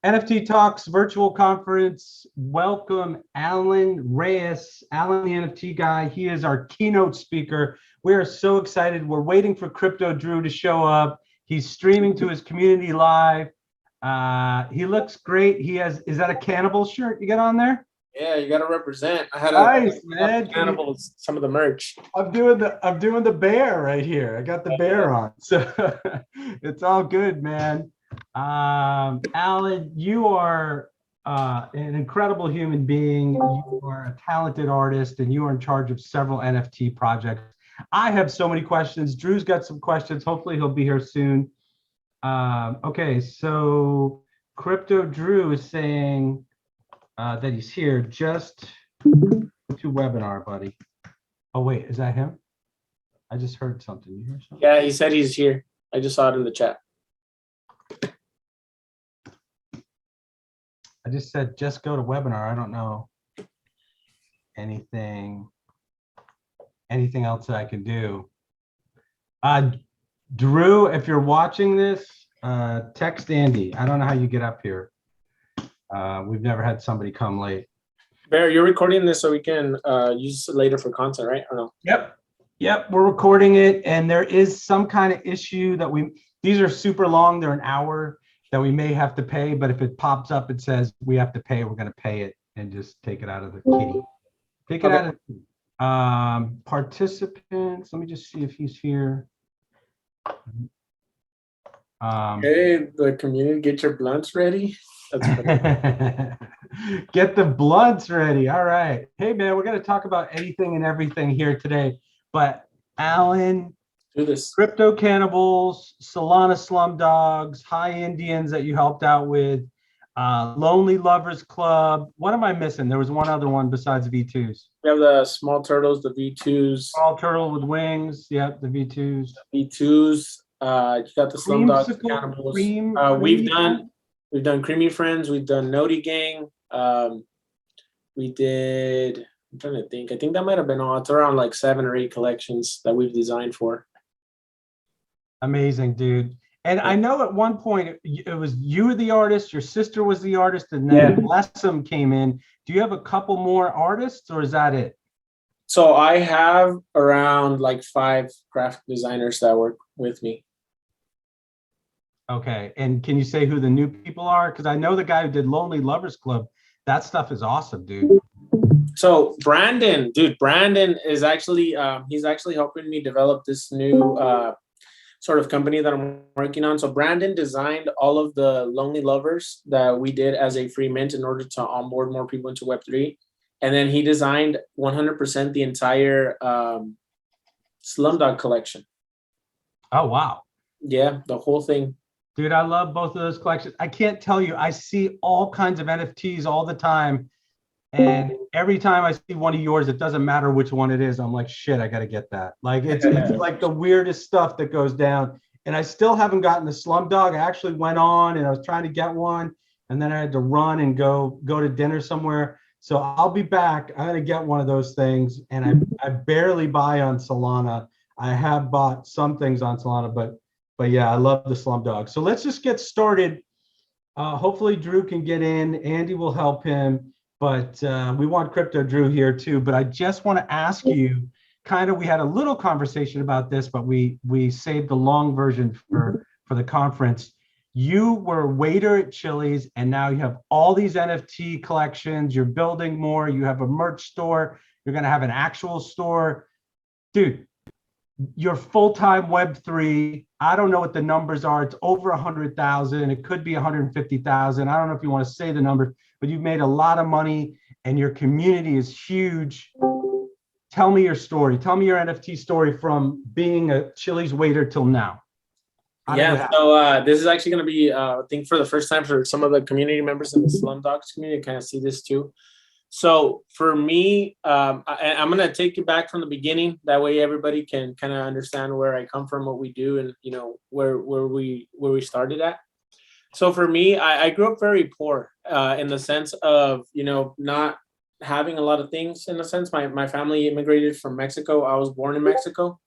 NFT Talks Virtual Conference. Welcome, Alan Reyes, Alan, the NFT guy. He is our keynote speaker. We are so excited. We're waiting for Crypto Drew to show up. He's streaming to his community live. He looks great. He has, is that a cannibal shirt you got on there? Yeah, you got to represent. I had nice, man. Cannibals, some of the merch. I'm doing the bear right here. I got the bear on, so it's all good, man. Alan, you are an incredible human being. You are a talented artist, and you are in charge of several NFT projects. I have so many questions. Drew's got some questions. Hopefully, he'll be here soon. Okay, so Crypto Drew is saying that he's here. Just to webinar, buddy. Oh wait, is that him? I just heard something. You hear something? Yeah, he said he's here. I just saw it in the chat. I just said just go to webinar. I don't know anything else that I can do. Drew, if you're watching this, text Andy. I don't know how you get up here. We've never had somebody come late. Bear, you're recording this so we can use it later for content, right? Or no? Yep, we're recording it, and there is some kind of issue that these are super long, they're an hour, that we may have to pay, but if it pops up, it says we have to pay, we're going to pay it and just take it out of the kitty. Take it out of participants. Let me just see if he's here. Hey, the community, get your blunts ready. Get the blunts ready. All right. Hey, man, we're going to talk about anything and everything here today. But Alan, do this. Crypto Cannibals, Solana Slum Dogs, High Indians that you helped out with, Lonely Lovers Club. What am I missing? There was one other one besides V2s. We have the Small Turtles, the V2s. Small Turtle with Wings. Yep, the V2s. V2s. You got the Slum Dogs, Cannibals. We've done Creamy Friends. We've done Noti Gang. We did, I'm trying to think. I think that might have been all. It's around like 7 or 8 collections that we've designed for. Amazing, dude. And I know at one point it was you were the artist, your sister was the artist, and then Blessum came in. Do you have a couple more artists, or is that it? So I have around like 5 graphic designers that work with me. Okay, and can you say who the new people are? Because I know the guy who did Lonely Lovers Club. That stuff is awesome, dude. So Brandon is actually he's actually helping me develop this new sort of company that I'm working on. So Brandon designed all of the Lonely Lovers that we did as a free mint in order to onboard more people into Web3. And then he designed 100% the entire Slumdog collection. Oh, wow. Yeah, the whole thing. Dude, I love both of those collections. I can't tell you, I see all kinds of NFTs all the time. And every time I see one of yours, it doesn't matter which one it is. I'm like, shit, I got to get that. Like, it's like the weirdest stuff that goes down. And I still haven't gotten the Slumdog. I actually went on and I was trying to get one. And then I had to run and go to dinner somewhere. So I'll be back. I'm going to get one of those things. And I barely buy on Solana. I have bought some things on Solana, but yeah, I love the Slumdog. So let's just get started. Hopefully Drew can get in. Andy will help him. But we want Crypto Drew here too. But I just want to ask you, we had a little conversation about this, but we saved the long version for the conference. You were a waiter at Chili's, and now you have all these NFT collections. You're building more. You have a merch store. You're going to have an actual store. Dude, you're full-time Web3. I don't know what the numbers are. It's over 100,000. It could be 150,000. I don't know if you want to say the number, but you've made a lot of money and your community is huge. Tell me your story. Tell me your NFT story from being a Chili's waiter till now. Yeah, so this is actually going to be, I think, for the first time for some of the community members in the Slum Dogs community to kind of see this too. So for me, I'm going to take you back from the beginning. That way everybody can kind of understand where I come from, what we do, and, you know, where we started at. So for me, I grew up very poor in the sense of, you know, not having a lot of things in a sense. My family immigrated from Mexico. I was born in Mexico.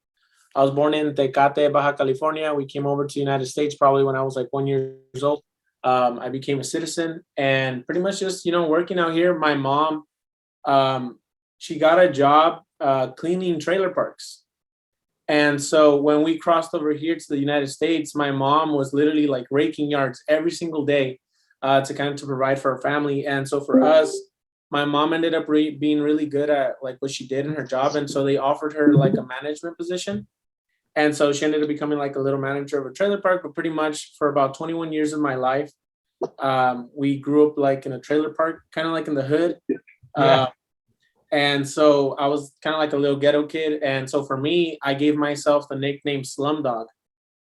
I was born in Tecate, Baja California. We came over to the United States probably when I was like 1 year old. I became a citizen, and pretty much just, working out here. My mom, she got a job cleaning trailer parks. And so when we crossed over here to the United States, my mom was literally like raking yards every single day to kind of to provide for our family. And so for us, my mom ended up being really good at like what she did in her job. And so they offered her like a management position. And so she ended up becoming like a little manager of a trailer park. But pretty much for about 21 years of my life, we grew up like in a trailer park, kind of like in the hood. Yeah. And so I was kind of like a little ghetto kid. And so for me, I gave myself the nickname Slumdog.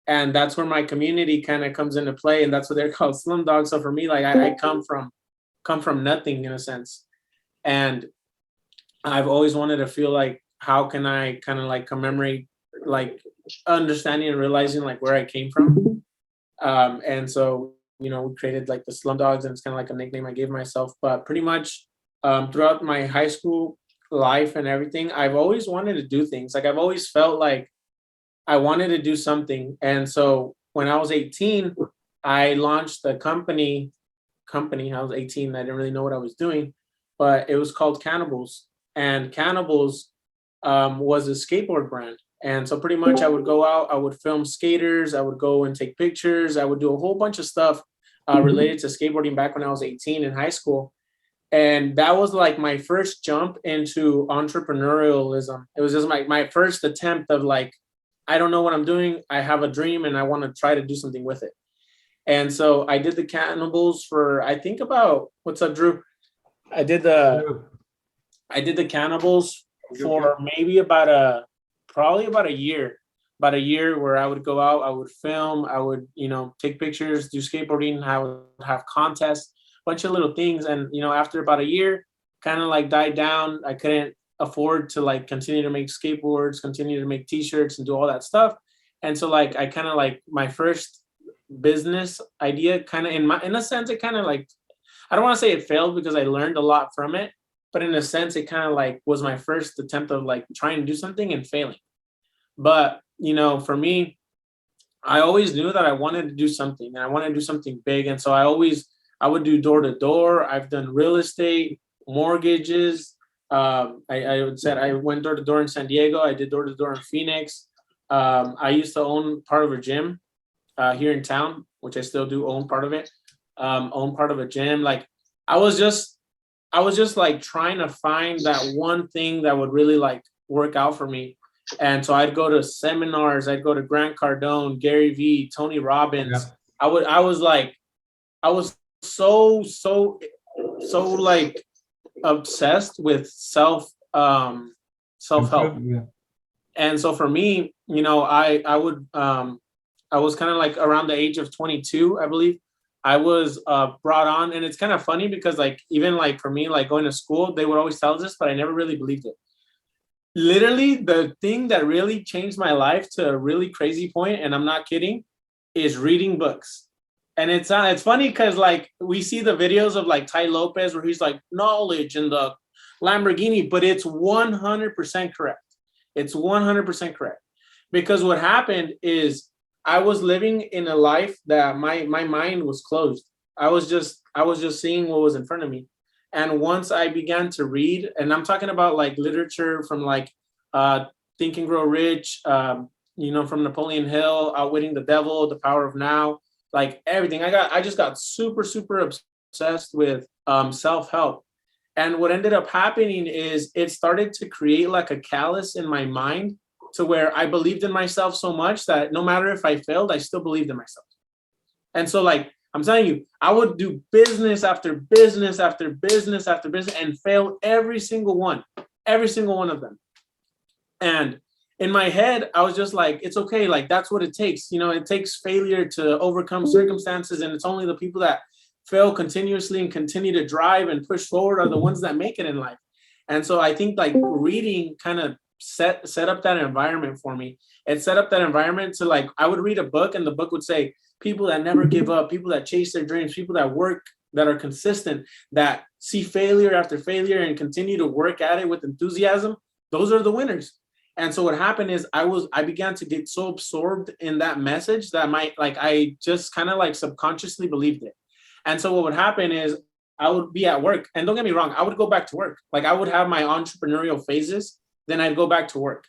And that's where my community kind of comes into play. And that's what they're called, Slumdog. So for me, like I come from nothing in a sense. And I've always wanted to feel like, how can I kind of like commemorate, like understanding and realizing like where I came from. And so, we created like the Slumdogs, and it's kind of like a nickname I gave myself. But pretty much throughout my high school life and everything, I've always wanted to do things. Like I've always felt like I wanted to do something. And so when I was 18, I launched the company. I was 18. I didn't really know what I was doing, but it was called Cannibals. And Cannibals was a skateboard brand. And so pretty much I would go out, I would film skaters, I would go and take pictures, I would do a whole bunch of stuff related to skateboarding back when I was 18 in high school. And that was like my first jump into entrepreneurialism. It was just my first attempt of like, I don't know what I'm doing. I have a dream and I want to try to do something with it. And so I did the Cannibals for, I think about, what's up, Drew? I did the Cannibals for maybe probably about a year. About a year where I would go out, I would film, I would, take pictures, do skateboarding, I would have contests, bunch of little things. And, after about a year, kind of like died down. I couldn't afford to like continue to make skateboards, continue to make t-shirts and do all that stuff. And so like, I kind of like my first business idea kind of in a sense, it kind of like, I don't want to say it failed because I learned a lot from it, but in a sense, it kind of like was my first attempt of like trying to do something and failing. But, for me, I always knew that I wanted to do something, and I wanted to do something big. And so I would do door to door. I've done real estate, mortgages. I went door to door in San Diego. I did door to door in Phoenix. I used to own part of a gym here in town, which I still do own part of it. Own part of a gym. Like I was just like trying to find that one thing that would really like work out for me. And so I'd go to seminars, I'd go to Grant Cardone, Gary Vee, Tony Robbins. Yeah. I was so like obsessed with self-help. Yeah. And so for me, I was kind of like around the age of 22, I believe. I was brought on, and it's kind of funny because like, even like for me, like going to school, they would always tell us this, but I never really believed it. Literally, the thing that really changed my life to a really crazy point, and I'm not kidding, is reading books. And it's funny because like we see the videos of like Ty Lopez where he's like knowledge in the Lamborghini, but it's 100% correct. It's 100% correct. Because what happened is I was living in a life that my mind was closed. I was just seeing what was in front of me. And once I began to read, and I'm talking about like literature from like Think and Grow Rich, from Napoleon Hill, Outwitting the Devil, The Power of Now, like everything. I just got super, super obsessed with self-help. And what ended up happening is it started to create like a callus in my mind to where I believed in myself so much that no matter if I failed, I still believed in myself. And so like, I'm telling you, I would do business after business after business after business and fail every single one of them. And in my head, I was just like, it's okay. Like, that's what it takes. It takes failure to overcome circumstances. And it's only the people that fail continuously and continue to drive and push forward are the ones that make it in life. And so I think like reading kind of set up that environment for me. It set up that environment to like, I would read a book and the book would say, people that never give up, people that chase their dreams, people that work, that are consistent, that see failure after failure and continue to work at it with enthusiasm, those are the winners. And so what happened is I began to get so absorbed in that message that I just kind of like subconsciously believed it. And so what would happen is I would be at work, and don't get me wrong, I would go back to work. Like I would have my entrepreneurial phases, then I'd go back to work.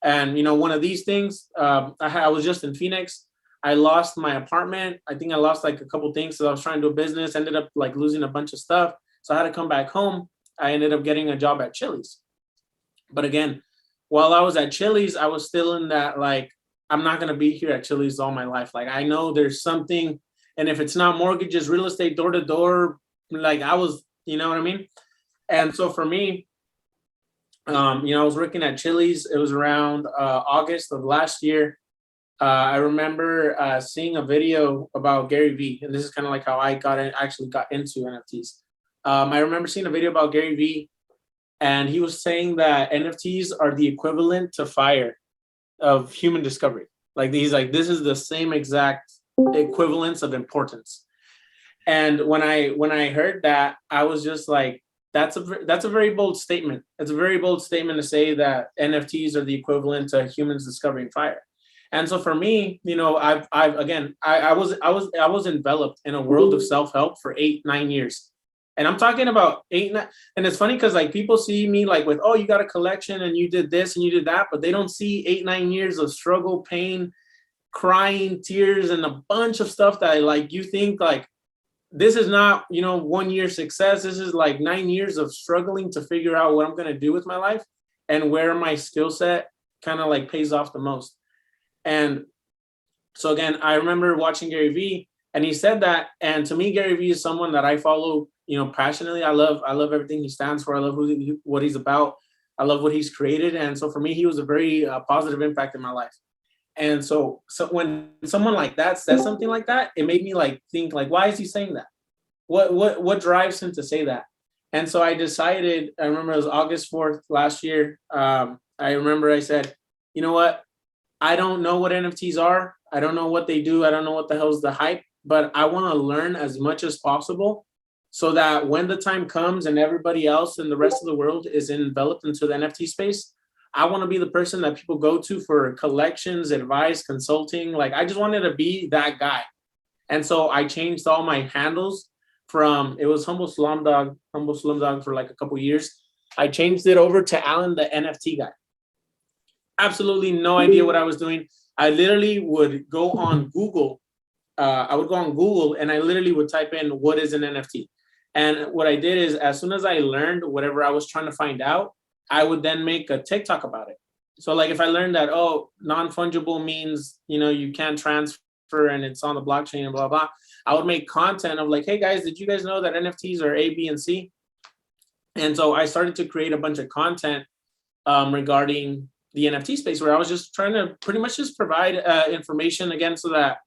And one of these things, I was just in Phoenix. I lost my apartment. I think I lost like a couple things. So I was trying to do a business, ended up like losing a bunch of stuff. So I had to come back home. I ended up getting a job at Chili's. But again, while I was at Chili's, I was still in that, like, I'm not going to be here at Chili's all my life. Like, I know there's something, and if it's not mortgages, real estate, door to door, like I was, you know what I mean? And so for me, I was working at Chili's. It was around August of last year. I remember seeing a video about Gary Vee, and this is kind of like how I actually got into NFTs. I remember seeing a video about Gary Vee, and he was saying that NFTs are the equivalent to fire of human discovery. Like he's like, this is the same exact equivalence of importance. And when I heard that, I was just like, that's a very bold statement. It's a very bold statement to say that NFTs are the equivalent to humans discovering fire. And so for me, I was enveloped in a world of self-help for 8-9 years. And I'm talking about 8-9. And it's funny because like people see me like with, oh, you got a collection and you did this and you did that, but they don't see 8-9 years of struggle, pain, crying, tears, and a bunch of stuff that like you think like this is not 1 year success. This is like 9 years of struggling to figure out what I'm going to do with my life and where my skill set kind of like pays off the most. And so again, I remember watching Gary Vee, and he said that, and to me, Gary Vee is someone that I follow, passionately. I love everything he stands for. I love what he's about. I love what he's created. And so for me, he was a very positive impact in my life. And so when someone like that says something like that, it made me like think like, why is he saying that? What drives him to say that? And so I decided, I remember it was August 4th last year. I remember I said, you know what? I don't know what NFTs are. I don't know what they do. I don't know what the hell's the hype, but I want to learn as much as possible so that when the time comes and everybody else in the rest of the world is enveloped into the NFT space, I want to be the person that people go to for collections, advice, consulting. Like I just wanted to be that guy. And so I changed all my handles from, it was Humble Slum Dog for like a couple of years. I changed it over to Alan, the NFT guy. Absolutely no idea what I was doing. I literally would go on Google. And I literally would type in what is an NFT. And what I did is as soon as I learned whatever I was trying to find out, I would then make a TikTok about it. So like if I learned that, non-fungible means, you can't transfer and it's on the blockchain and blah, blah, I would make content of like, hey guys, did you guys know that NFTs are A, B, and C? And so I started to create a bunch of content regarding the NFT space where I was just trying to pretty much just provide information again so that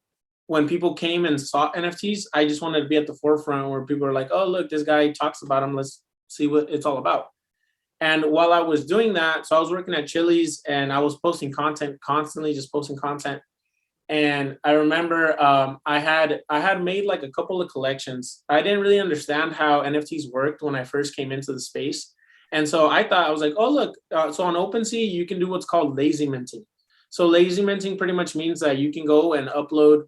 when people came and saw NFTs, I just wanted to be at the forefront where people are like, oh, look, this guy talks about them. Let's see what it's all about. And while I was doing that, so I was working at Chili's and I was posting content constantly, just posting content. And I remember I had made like a couple of collections. I didn't really understand how NFTs worked when I first came into the space. And so I was like, oh, look, so on OpenSea, you can do what's called lazy minting. So lazy minting pretty much means that you can go and upload,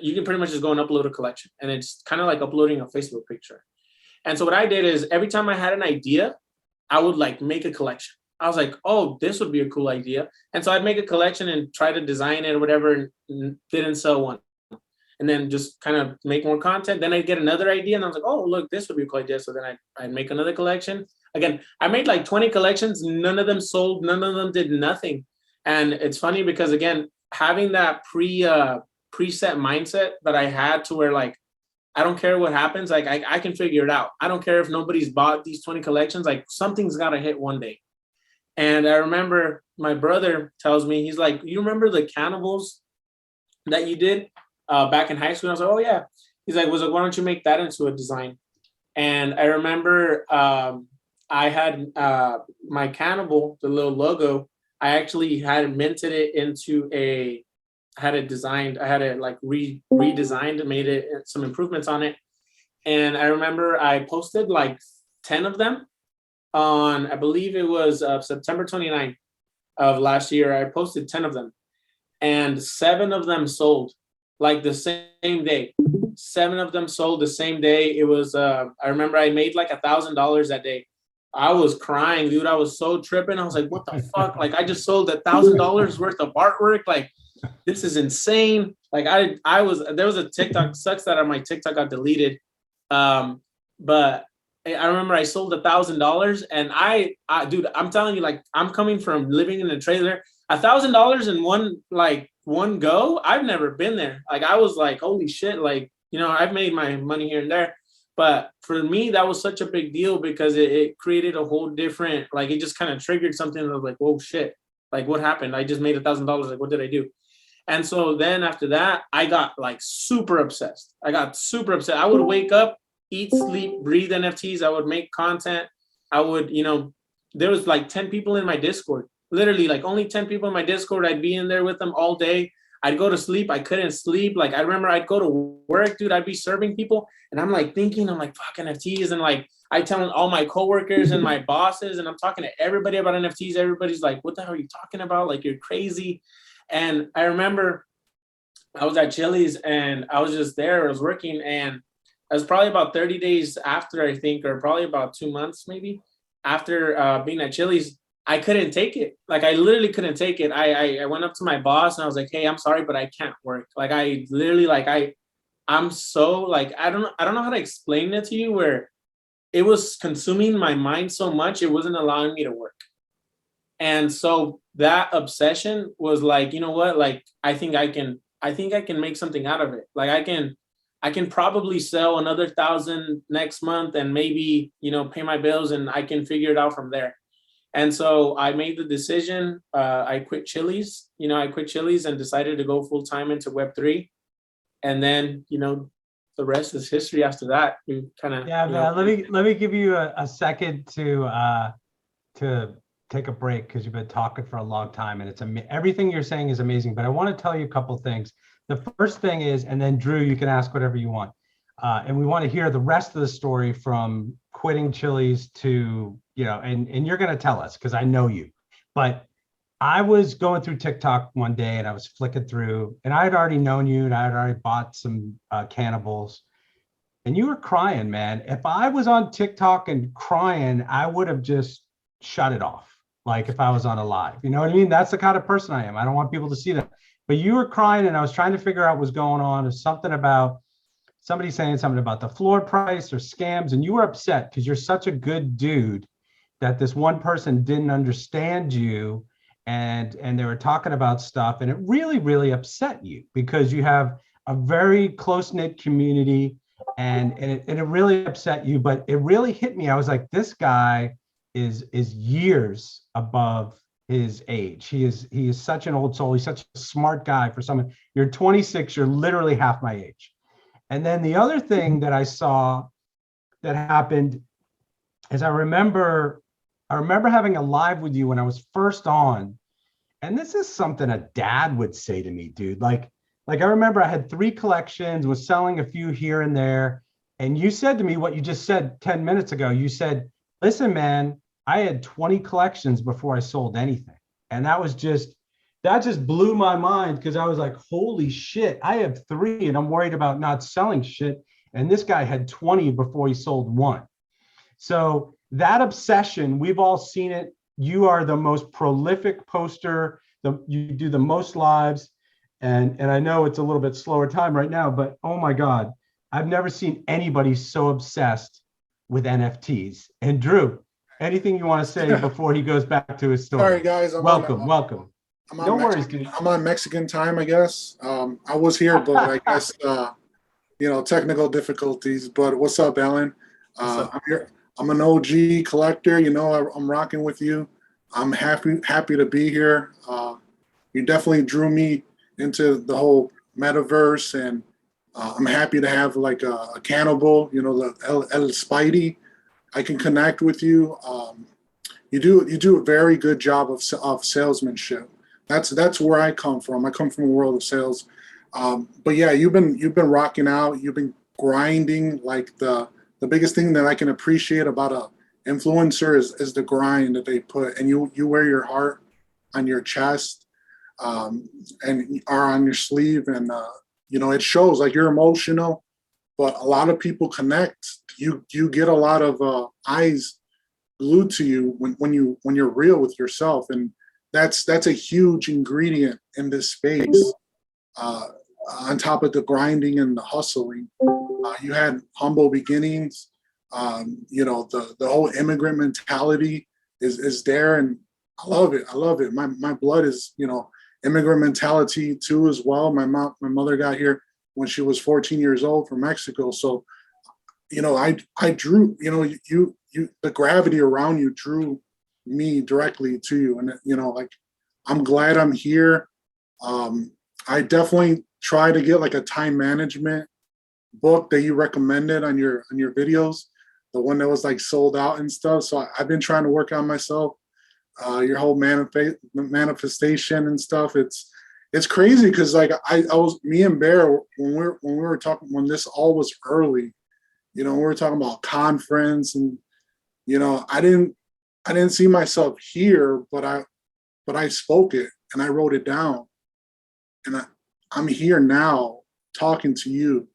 you can pretty much just go and upload a collection. And it's kind of like uploading a Facebook picture. And so what I did is every time I had an idea, I would like make a collection. I was like, oh, this would be a cool idea. And so I'd make a collection and try to design it or whatever, and didn't sell one. And then just kind of make more content. Then I'd get another idea and I was like, oh, look, this would be a cool idea. So then I'd make another collection. Again, I made like 20 collections. None of them sold. None of them did nothing. And it's funny because, again, having that preset mindset that I had to where like, I don't care what happens. Like I can figure it out. I don't care if nobody's bought these 20 collections. Like something's got to hit one day. And I remember my brother tells me, he's like, you remember the cannibals that you did back in high school? And I was like, oh yeah. He's like, why don't you make that into a design? And I remember I had my cannibal, the little logo, I actually had minted it into I had it like redesigned and made it some improvements on it. And I remember I posted like 10 of them on, I believe it was September 29th. of last year, I posted 10 of them, and 7 of them sold like the same day. 7 of them sold the same day. It was I remember I made like $1,000 that day. I was crying, dude. I was so tripping. I was like, what the fuck? Like, I just sold $1,000 worth of artwork. Like, this is insane. Like, I was, there was a TikTok, sucks that my TikTok got deleted. But I remember I sold $1,000, and I dude, I'm telling you, like, I'm coming from living in a trailer. $1,000 in one go. I've never been there. Like, I was like, holy shit. Like, you know, I've made my money here and there. But for me, that was such a big deal because it created a whole different, like, it just kind of triggered something that was like, whoa, shit. Like, what happened? I just made $1,000. Like, what did I do? And so then after that, I got like super obsessed. I would wake up, eat, sleep, breathe NFTs. I would make content. I would, you know, there was like 10 people in my Discord, literally like only 10 people in my Discord. I'd be in there with them all day. I'd go to sleep. I couldn't sleep. Like, I remember I'd go to work, dude. I'd be serving people, and I'm like thinking, I'm like, fuck NFTs. And like, I telling all my coworkers and my bosses, and I'm talking to everybody about NFTs. Everybody's like, what the hell are you talking about? Like, you're crazy. And I remember I was at Chili's, and I was just there. I was working, and it was probably about 30 days after, I think, or probably about 2 months maybe after being at Chili's. I couldn't take it. Like, I literally couldn't take it. I went up to my boss, and I was like, hey, I'm sorry, but I can't work. Like, I literally, like, I'm so, like, I don't know how to explain it to you, where it was consuming my mind so much, it wasn't allowing me to work. And so that obsession was like, you know what? Like, I think I can make something out of it. Like, I can probably sell another 1,000 next month and maybe, you know, pay my bills, and I can figure it out from there. And so I made the decision. I quit Chili's. You know, I quit Chili's and decided to go full time into Web3. And then, you know, the rest is history after that. We kind of, yeah, man. Let me give you a second to take a break, because you've been talking for a long time, and it's everything you're saying is amazing. But I want to tell you a couple of things. The first thing is, and then Drew, you can ask whatever you want. And we want to hear the rest of the story from quitting Chili's to, you know, and you're going to tell us because I know you. But I was going through TikTok one day, and I was flicking through, and I had already known you, and I had already bought some cannibals, and you were crying, man. If I was on TikTok and crying, I would have just shut it off. Like, if I was on a live, you know what I mean? That's the kind of person I am. I don't want people to see that. But you were crying, and I was trying to figure out what's going on. There's something about somebody saying something about the floor price or scams, and you were upset because you're such a good dude that this one person didn't understand you, and they were talking about stuff, and it really, really upset you because you have a very close-knit community, and it really upset you. But it really hit me. I was like, this guy is years above his age. He is such an old soul. He's such a smart guy for someone. You're 26, you're literally half my age. And then the other thing that I saw that happened is I remember having a live with you when I was first on. And this is something a dad would say to me, dude. Like I remember I had 3 collections, was selling a few here and there. And you said to me what you just said 10 minutes ago. You said, listen, man, I had 20 collections before I sold anything. And that just blew my mind, because I was like, holy shit, I have 3 and I'm worried about not selling shit. And this guy had 20 before he sold 1. So that obsession, we've all seen it. You are the most prolific poster. You do the most lives. And I know it's a little bit slower time right now, but oh my God, I've never seen anybody so obsessed with NFTs. And Drew, anything you want to say before he goes back to his story? Sorry, guys. Welcome. No worries, dude. I'm on Mexican time, I guess. I was here, but I guess, technical difficulties. But what's up, Alan? I'm here. I'm an OG collector. You know, I'm rocking with you. I'm happy to be here. You definitely drew me into the whole metaverse, and I'm happy to have like a cannibal, you know, the El Spidey. I can connect with you. You do a very good job of salesmanship. That's where I come from. I come from a world of sales. But yeah, you've been rocking out. You've been grinding. Like the biggest thing that I can appreciate about a influencer is the grind that they put, and you wear your heart on your chest, and are on your sleeve, and it shows like you're emotional, but a lot of people connect. You get a lot of eyes glued to you when you're real with yourself, and that's a huge ingredient in this space. On top of the grinding and the hustling, you had humble beginnings. The whole immigrant mentality is there, and I love it. I love it. My blood is immigrant mentality too as well. My mother got here when she was 14 years old from Mexico, so I drew you the gravity around you drew me directly to you, and like I'm glad I'm here. I definitely try to get like a time management book that you recommended on your videos, the one that was like sold out and stuff. So I've been trying to work on myself. Your whole manifestation and stuff. It's crazy because like I was me and Bear when we were talking when this all was early, we were talking about conference, and I didn't see myself here, but I spoke it and I wrote it down, and I'm here now talking to you,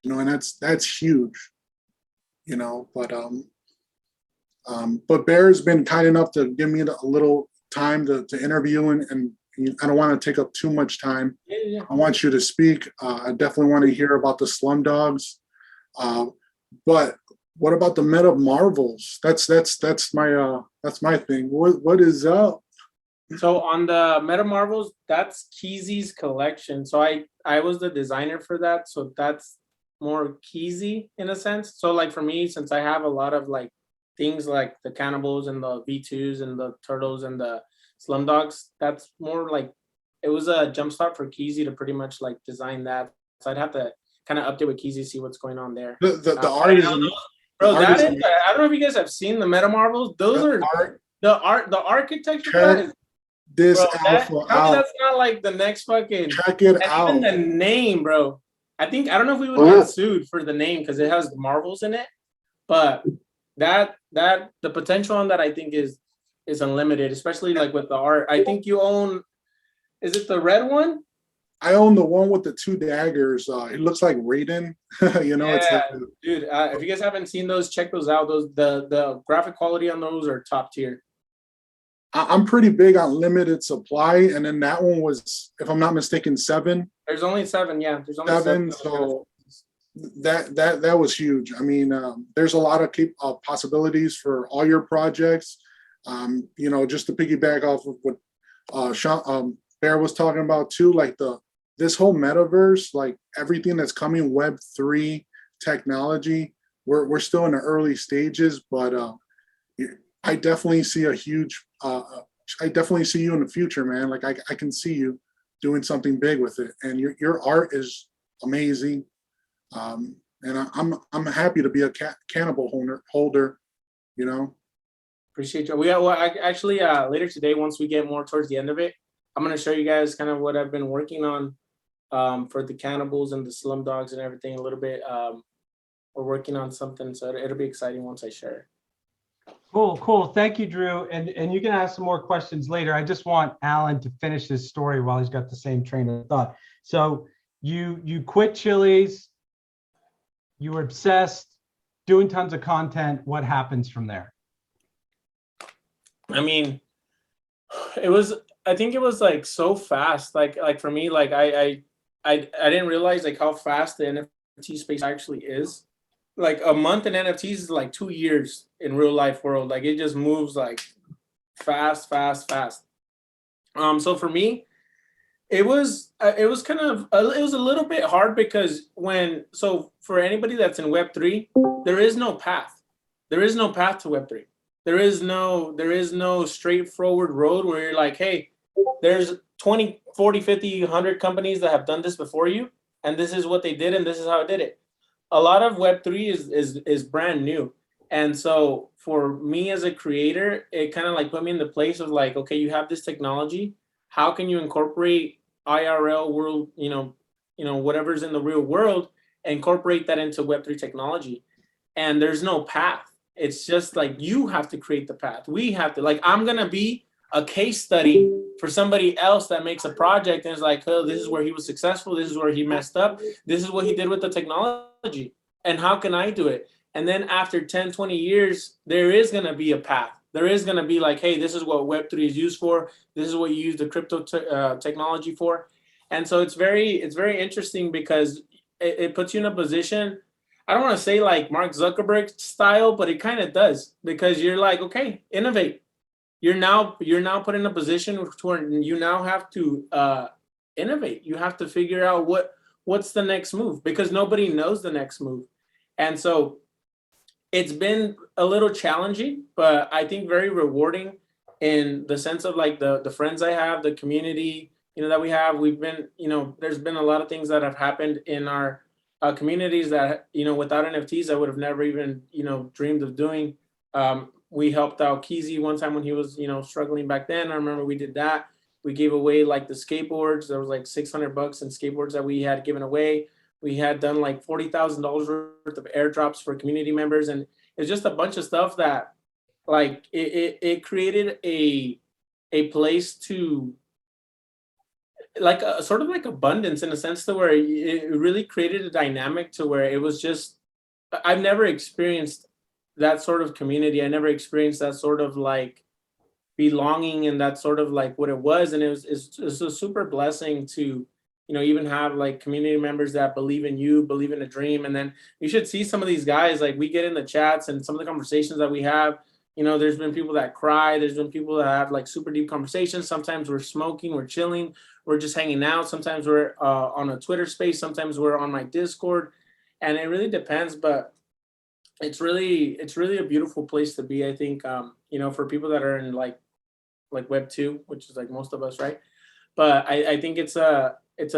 and that's huge, but Bear's been kind enough to give me a little time to interview, and I don't want to take up too much time. Yeah. I want you to speak. I definitely want to hear about the Slum Dogs. But what about the Meta Marvels? That's my thing. What is up? So on the Meta Marvels, that's Keezy's collection. So I was the designer for that. So that's more Keezy in a sense. So like for me, since I have a lot of like things like the cannibals and the V2s and the turtles and the slum dogs, that's more like it was a jumpstart for Keezy to pretty much like design that. So I'd have to kind of update with Keezy, see what's going on there. The art is bro. That is, I don't know if you guys have seen the Meta Marvels. Those are the architecture. That is, this bro, alpha out. that's not like the next fucking. Check it out. Even the name, bro. I don't know if we would get sued for the name because it has the Marvels in it, but that the potential on that I think is unlimited, especially like with the art. I think you own. Is it the red one? I own the one with the two daggers. It looks like Raiden. It's like, dude. If you guys haven't seen those, check those out. Those the graphic quality on those are top tier. I'm pretty big on limited supply, and then that one was, if I'm not mistaken, 7. There's only 7. Yeah, there's only 7. So that was huge. I mean, there's a lot of possibilities for all your projects. Just to piggyback off of what Shawn, Bear was talking about too, like this whole metaverse, like everything that's coming Web3 technology, we're still in the early stages, but I definitely see a huge. I definitely see you in the future, man. Like I can see you doing something big with it, and your art is amazing. And I'm happy to be a cannibal holder. Appreciate you. Actually later today, once we get more towards the end of it, I'm gonna show you guys kind of what I've been working on for the cannibals and the slum dogs and everything a little bit. We're working on something, so it'll be exciting once I share it. Cool. Thank you, Drew. And you can ask some more questions later. I just want Alan to finish his story while he's got the same train of thought. So you quit Chili's, you were obsessed, doing tons of content. What happens from there? I mean, I think it was like so fast. Like for me, like I didn't realize like how fast the NFT space actually is. Like a month in NFTs is like 2 years in real life world. Like it just moves like fast. So for me, it was kind of it was a little bit hard because for anybody that's in Web3, there is no path. There is no path to Web3. There is no straightforward road where you're like, hey, there's 20, 40, 50, 100 companies that have done this before you, and this is what they did, and this is how I did it. A lot of Web3 is brand new. And so for me as a creator, it kind of like put me in the place of like, okay, you have this technology. How can you incorporate IRL world, whatever's in the real world, incorporate that into Web3 technology? And there's no path. It's just like you have to create the path. We have to, like, I'm going to be a case study for somebody else that makes a project and is like, oh, this is where he was successful, this is where he messed up, this is what he did with the technology, and how can I do it? And then after 10, 20 years, there is going to be a path. There is going to be like, hey, this is what Web3 is used for. This is what you use the crypto technology for. And so it's very interesting because it puts you in a position, I don't want to say like Mark Zuckerberg style, but it kind of does, because you're like, okay, innovate. You're now put in a position where you now have to innovate. You have to figure out what's the next move, because nobody knows the next move. And so it's been a little challenging, but I think very rewarding in the sense of like the friends I have, the community, that we have. We've been, there's been a lot of things that have happened in our communities that, without NFTs, I would have never even, dreamed of doing. We helped out Keezy one time when he was, struggling back then. I remember we did that. We gave away like the skateboards. There was like $600 in skateboards that we had given away. We had done like $40,000 worth of airdrops for community members. And it's just a bunch of stuff that like it created a place to like a sort of like abundance, in a sense to where it really created a dynamic to where it was just, I've never experienced that sort of community. I never experienced that sort of like belonging, and that sort of like what it was. And it's a super blessing to, even have like community members that believe in you, believe in a dream. And then you should see some of these guys, like we get in the chats and some of the conversations that we have, there's been people that cry. There's been people that have like super deep conversations. Sometimes we're smoking, we're chilling, we're just hanging out. Sometimes we're on a Twitter space. Sometimes we're on my Discord, and it really depends. But it's really a beautiful place to be. I think, for people that are in like Web 2, which is like most of us, right? But I think it's a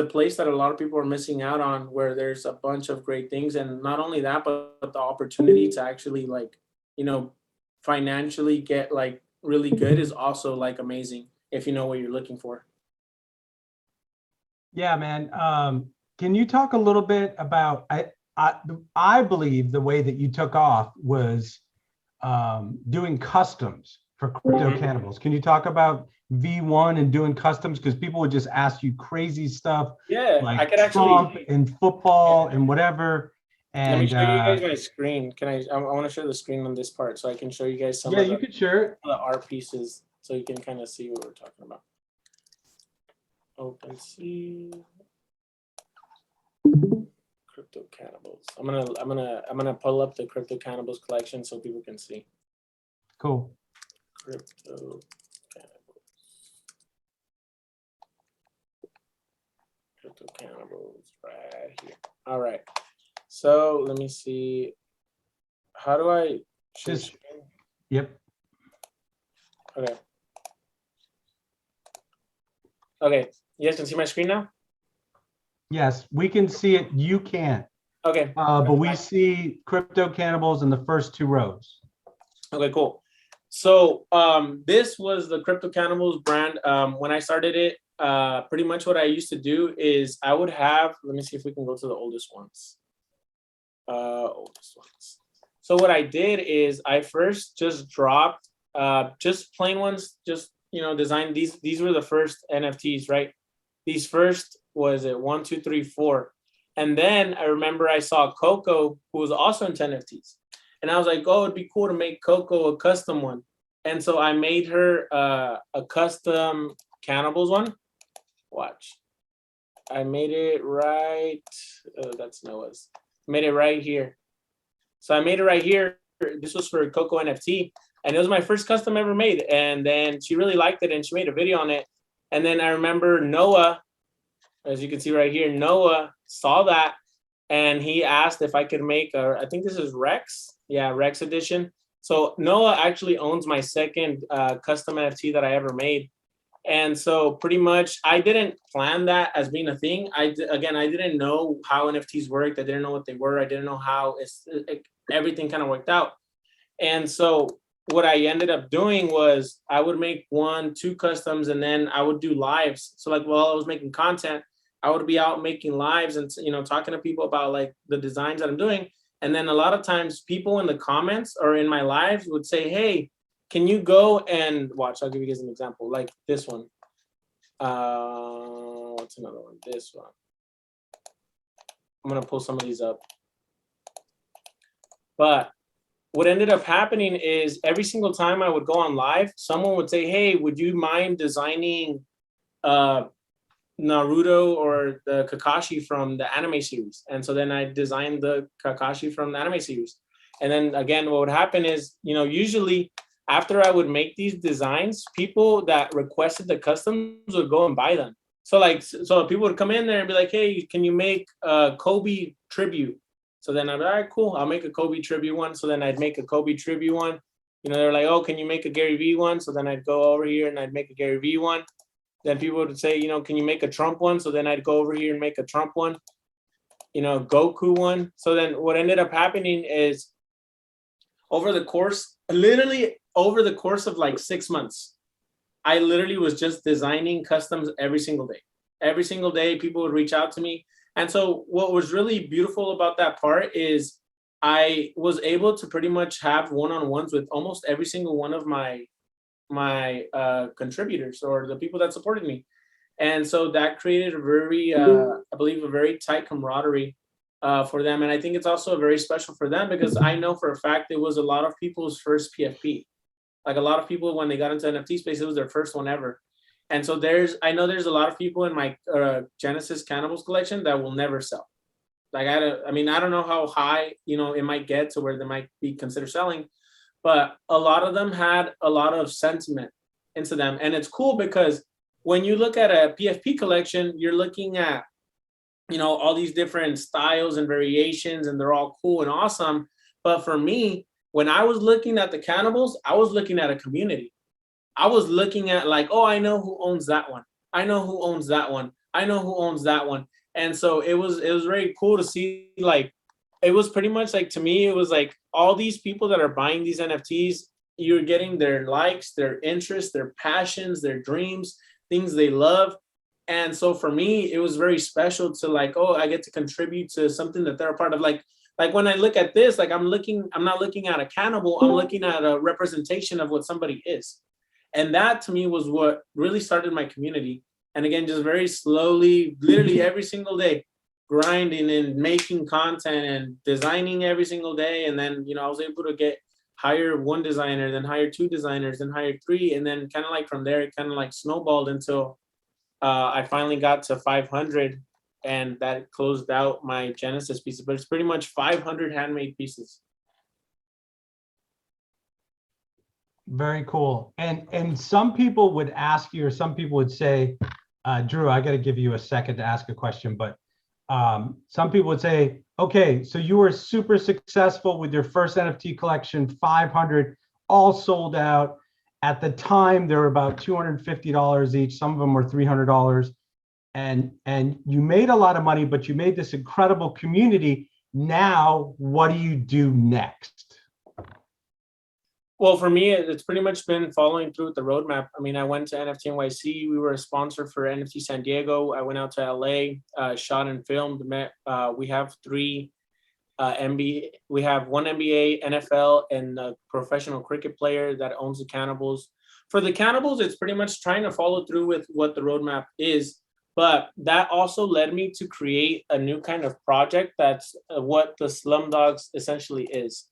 place that a lot of people are missing out on, where there's a bunch of great things. And not only that, but the opportunity to actually like, financially get like really good is also like amazing if you know what you're looking for. Yeah, man. Can you talk a little bit about, I believe the way that you took off was doing customs for crypto cannibals. Can you talk about V1 and doing customs? Because people would just ask you crazy stuff. Yeah, like I could Trump actually and football and whatever. And let me show you guys my screen. I want to share the screen on this part so I can show you guys some of you could share the art pieces so you can kind of see what we're talking about. OpenSea Crypto Cannibals. I'm gonna pull up the Crypto Cannibals collection so people can see. Cool. Crypto Cannibals right here. All right. So let me see. How do I just? Yep. Okay. Okay. You guys can see my screen now? Yes, we can see it. You can't. Okay. But we see Crypto Cannibals in the first 2 rows. Okay, cool. So this was the Crypto Cannibals brand. When I started it, pretty much what I used to do is I would have, let me see if we can go to the oldest ones. So what I did is I first just dropped just plain ones, just designed these were the first NFTs, right? These first, was it 1, 2, 3, 4, and then I remember I saw Coco, who was also into NFTs, and I was like, oh, it'd be cool to make Coco a custom one. And so I made her a custom Cannibals one. Watch, I made it right. That's Noah's. Made it right here. So I made it right here. This was for Coco NFT, and it was my first custom ever made. And then she really liked it, and she made a video on it. And then I remember Noah, as you can see right here, Noah saw that, and he asked if I could make I think this is Rex. Yeah, Rex edition. So Noah actually owns my second custom NFT that I ever made. And so pretty much I didn't plan that as being a thing. I didn't know how NFTs worked. I didn't know what they were. I didn't know how everything kind of worked out. And so what I ended up doing was I would make 1, 2 customs, and then I would do lives. So like while I was making content, I would be out making lives and talking to people about like the designs that I'm doing. And then a lot of times people in the comments or in my lives would say, hey, can you go and watch? I'll give you guys an example, like this one. What's another one? This one. I'm gonna pull some of these up. But what ended up happening is every single time I would go on live, someone would say, "Hey, would you mind designing Naruto or the Kakashi from the anime series?" And so then I designed the Kakashi from the anime series. And then again, what would happen is, usually after I would make these designs, people that requested the customs would go and buy them. So people would come in there and be like, "Hey, can you make a Kobe tribute?" So then I'd be, "All right, cool. I'll make a Kobe tribute one." So then I'd make a Kobe tribute one. They're like, "Oh, can you make a Gary Vee one?" So then I'd go over here and I'd make a Gary Vee one. Then people would say, "Can you make a Trump one?" So then I'd go over here and make a Trump one, Goku one. So then what ended up happening is literally over the course of like 6 months, I literally was just designing customs every single day. Every single day, people would reach out to me. And so what was really beautiful about that part is I was able to pretty much have one-on-ones with almost every single one of my contributors or the people that supported me. And so that created a very, I believe, a very tight camaraderie for them. And I think it's also very special for them because I know for a fact it was a lot of people's first PFP. Like a lot of people, when they got into NFT space, it was their first one ever. And so I know there's a lot of people in my Genesis Cannibals collection that will never sell. Like I don't know how high, it might get to where they might be considered selling, but a lot of them had a lot of sentiment into them. And it's cool because when you look at a PFP collection, you're looking at, all these different styles and variations, and they're all cool and awesome. But for me, when I was looking at the cannibals, I was looking at a community. I was looking at like, oh, I know who owns that one. I know who owns that one. I know who owns that one. And so it was very cool to see, like, it was pretty much like, to me, it was like all these people that are buying these NFTs, you're getting their likes, their interests, their passions, their dreams, things they love. And so for me, it was very special to like, oh, I get to contribute to something that they're a part of. Like when I look at this, like I'm not looking at a cannibal, I'm looking at a representation of what somebody is. And that to me was what really started my community. And again, just very slowly, literally every single day, grinding and making content and designing every single day. And then, I was able to hire one designer, then hire two designers, then hire three. And then kind of like from there, it kind of like snowballed until I finally got to 500. And that closed out my Genesis pieces. But it's pretty much 500 handmade pieces. Very cool. And some people would ask you, or some people would say, Drew, I got to give you a second to ask a question, but some people would say, okay, so you were super successful with your first NFT collection, 500, all sold out. At the time, they were about $250 each. Some of them were $300. And you made a lot of money, but you made this incredible community. Now, what do you do next? Well, for me, it's pretty much been following through with the roadmap. I mean, I went to NFT NYC. We were a sponsor for NFT San Diego. I went out to LA, shot and filmed. We have three NBA. We have one NBA, NFL, and a professional cricket player that owns the Cannibals. For the Cannibals, it's pretty much trying to follow through with what the roadmap is. But that also led me to create a new kind of project that's what the Slumdogs essentially is.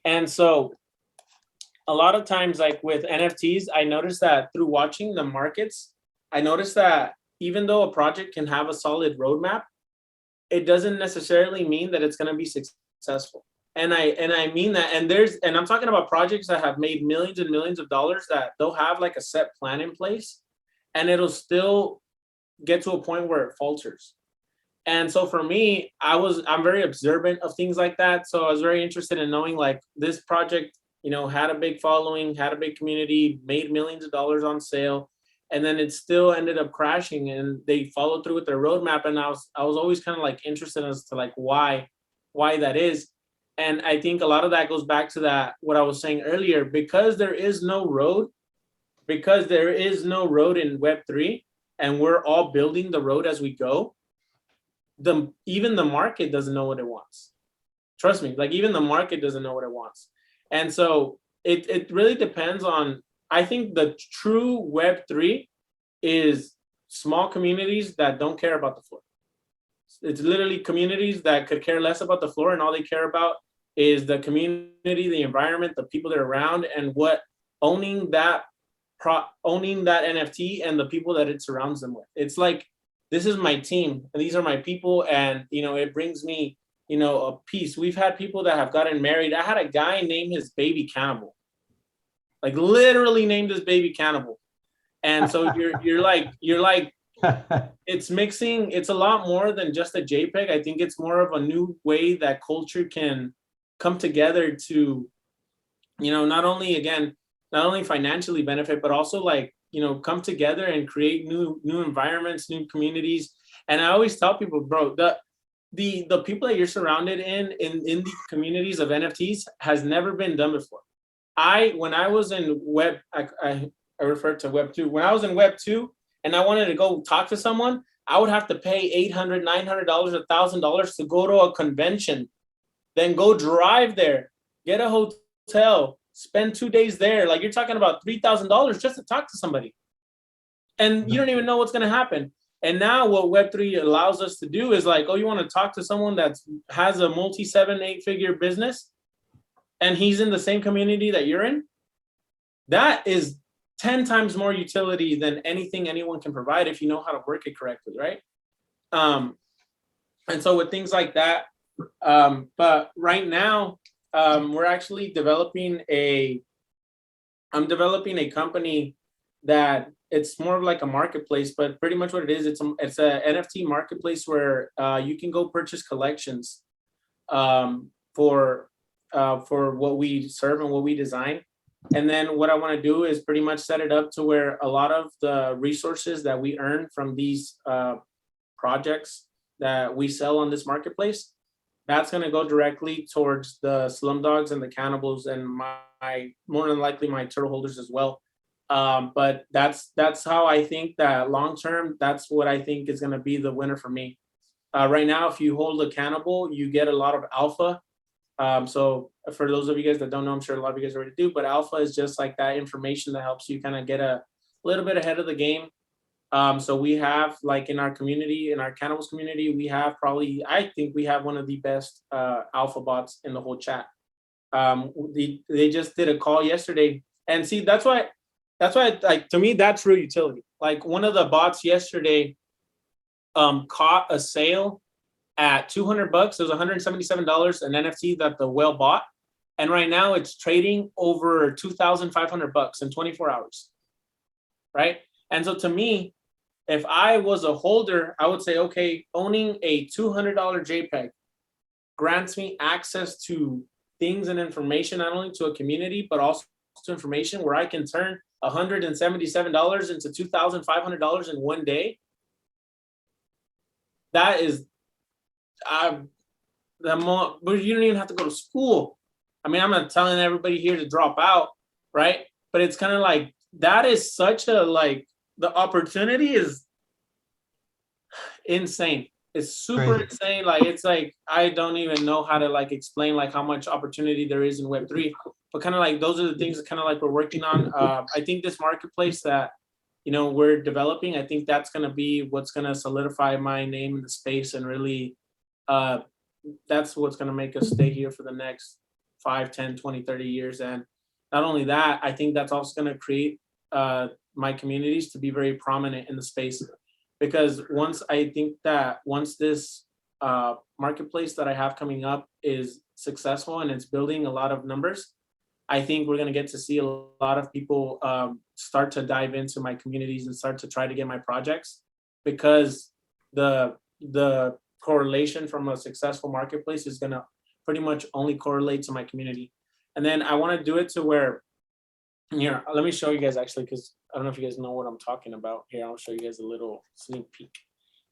And so a lot of times, like with NFTs, I noticed that through watching the markets, I noticed that even though a project can have a solid roadmap, it doesn't necessarily mean that it's going to be successful. And I mean that. And I'm talking about projects that have made millions and millions of dollars that they'll have like a set plan in place, and it'll still get to a point where it falters. And so for me, I'm very observant of things like that. So I was very interested in knowing like this project, had a big following, had a big community, made millions of dollars on sale, and then it still ended up crashing. And they followed through with their roadmap, and I was always kind of like interested as to like why that is. And I think a lot of that goes back to that what I was saying earlier, because there is no road in Web3, and we're all building the road as we go. Even the market doesn't know what it wants. Trust me, like even the market doesn't know what it wants. And so it really depends on, I think the true Web3 is small communities that don't care about the floor. It's literally communities that could care less about the floor, and all they care about is the community, the environment, the people that are around, and what owning that NFT and the people that it surrounds them with. It's like, this is my team and these are my people, and it brings me a peace. We've had people that have gotten married. I had a guy name his baby Cannibal, like literally named his baby Cannibal. And so you're like it's mixing. It's a lot more than just a JPEG. I think it's more of a new way that culture can come together to, not only financially benefit, but also like, come together and create new environments, new communities. And I always tell people, bro, the people that you're surrounded in these communities of NFTs has never been done before. When I was in I refer to Web 2. When I was in Web 2 and I wanted to go talk to someone, I would have to pay $800, $900, $1,000 to go to a convention, then go drive there, get a hotel, spend 2 days there. Like, you're talking about $3,000 just to talk to somebody. And you don't even know what's going to happen. And now what Web3 allows us to do is like, oh, you want to talk to someone that has a multi 7-8 figure business and he's in the same community that you're in? That is 10 times more utility than anything anyone can provide if you know how to work it correctly, right? And so with things like that, but right now, we're actually developing I'm developing a company that it's more of like a marketplace, but pretty much what it is, it's a NFT marketplace where you can go purchase collections for what we serve and what we design. And then what I want to do is pretty much set it up to where a lot of the resources that we earn from these projects that we sell on this marketplace, that's going to go directly towards the slumdogs and the cannibals and my more than likely my turtle holders as well. But that's how I think that long term, that's what I think is going to be the winner for me. Right now, if you hold a cannibal, you get a lot of alpha. So for those of you guys that don't know, I'm sure a lot of you guys already do, but alpha is just like that information that helps you kind of get a little bit ahead of the game. So we have, like, in our community, in our cannibals community, we have I think we have one of the best alpha bots in the whole chat. They just did a call yesterday, and see, that's why like, to me, that's real utility. Like, one of the bots yesterday caught a sale at $200. It was $177, an NFT that the whale bought, and right now it's trading over $2,500 in 24 hours, right? And so to me, if I was a holder, I would say, okay, owning a $200 JPEG grants me access to things and information, not only to a community, but also to information where I can turn $177 into $2,500 in one day. That is, but you don't even have to go to school. I mean, I'm not telling everybody here to drop out, right? But it's kind of like, that is such a, like, the opportunity is insane. It's super insane. Like, it's like, I don't even know how to, like, explain, like, how much opportunity there is in Web3, but kind of like, those are the things that kind of like we're working on. I think this marketplace that, we're developing, I think that's going to be what's going to solidify my name in the space, and really, that's what's going to make us stay here for the next 5, 10, 20, 30 years. And not only that, I think that's also going to create my communities to be very prominent in the space, because once this marketplace that I have coming up is successful and it's building a lot of numbers, I think we're going to get to see a lot of people start to dive into my communities and start to try to get my projects, because the correlation from a successful marketplace is going to pretty much only correlate to my community. And then I want to do it to where, here, let me show you guys, actually, because I don't know if you guys know what I'm talking about. Here, I'll show you guys a little sneak peek.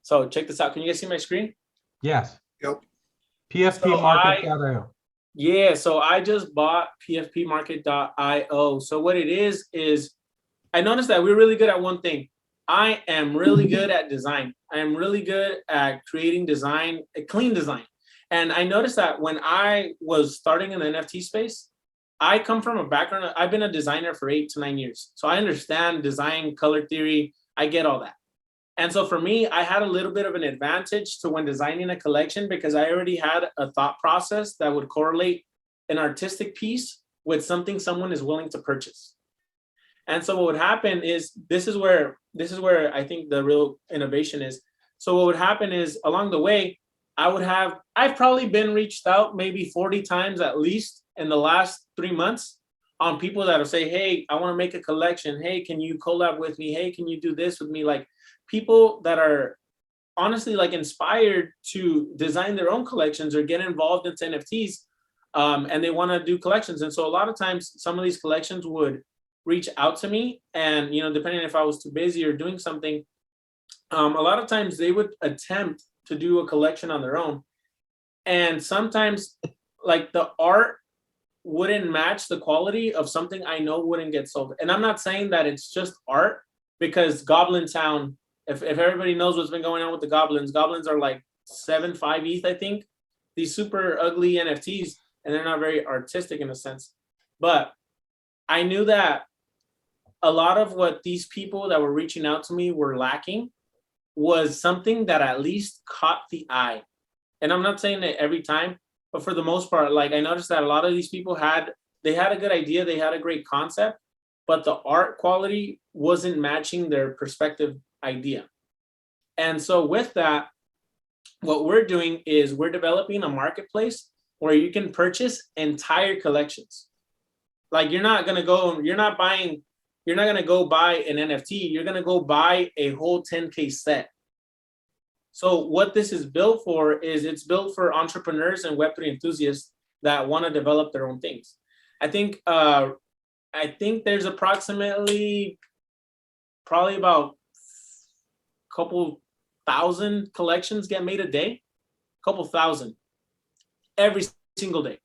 So check this out. Can you guys see my screen? Yes. Yep. pfpmarket.io. Yeah, so I just bought pfpmarket.io. So what it is I noticed that we're really good at one thing. I am really good at design. I am really good at creating design, a clean design. And I noticed that when I was starting in the NFT space, I come from a background, I've been a designer for 8 to 9 years. So I understand design, color theory, I get all that. And so for me, I had a little bit of an advantage to when designing a collection because I already had a thought process that would correlate an artistic piece with something someone is willing to purchase. And so what would happen is this is where I think the real innovation is. So what would happen is along the way, I've probably been reached out maybe 40 times at least in the last 3 months on people that'll say, hey, I want to make a collection. Hey, can you collab with me? Hey, can you do this with me? Like people that are honestly like inspired to design their own collections or get involved into NFTs, and they want to do collections. And so a lot of times some of these collections would reach out to me, and depending if I was too busy or doing something, a lot of times they would attempt to do a collection on their own. And sometimes like the art wouldn't match the quality of something I know wouldn't get sold. And I'm not saying that it's just art, because Goblin Town, if everybody knows what's been going on with the goblins are like 7.5 ETH, I think. These super ugly NFTs, and they're not very artistic in a sense. But I knew that a lot of what these people that were reaching out to me were lacking was something that at least caught the eye. And I'm not saying that every time, but for the most part, like I noticed that a lot of these people had a good idea, they had a great concept, but the art quality wasn't matching their perspective idea. And so with that, what we're doing is we're developing a marketplace where you can purchase entire collections. Like you're not going to go buy an NFT, you're going to go buy a whole 10K set. So what this is built for is it's built for entrepreneurs and Web3 enthusiasts that want to develop their own things. I think there's approximately probably about a couple thousand collections get made a day, couple thousand every single day.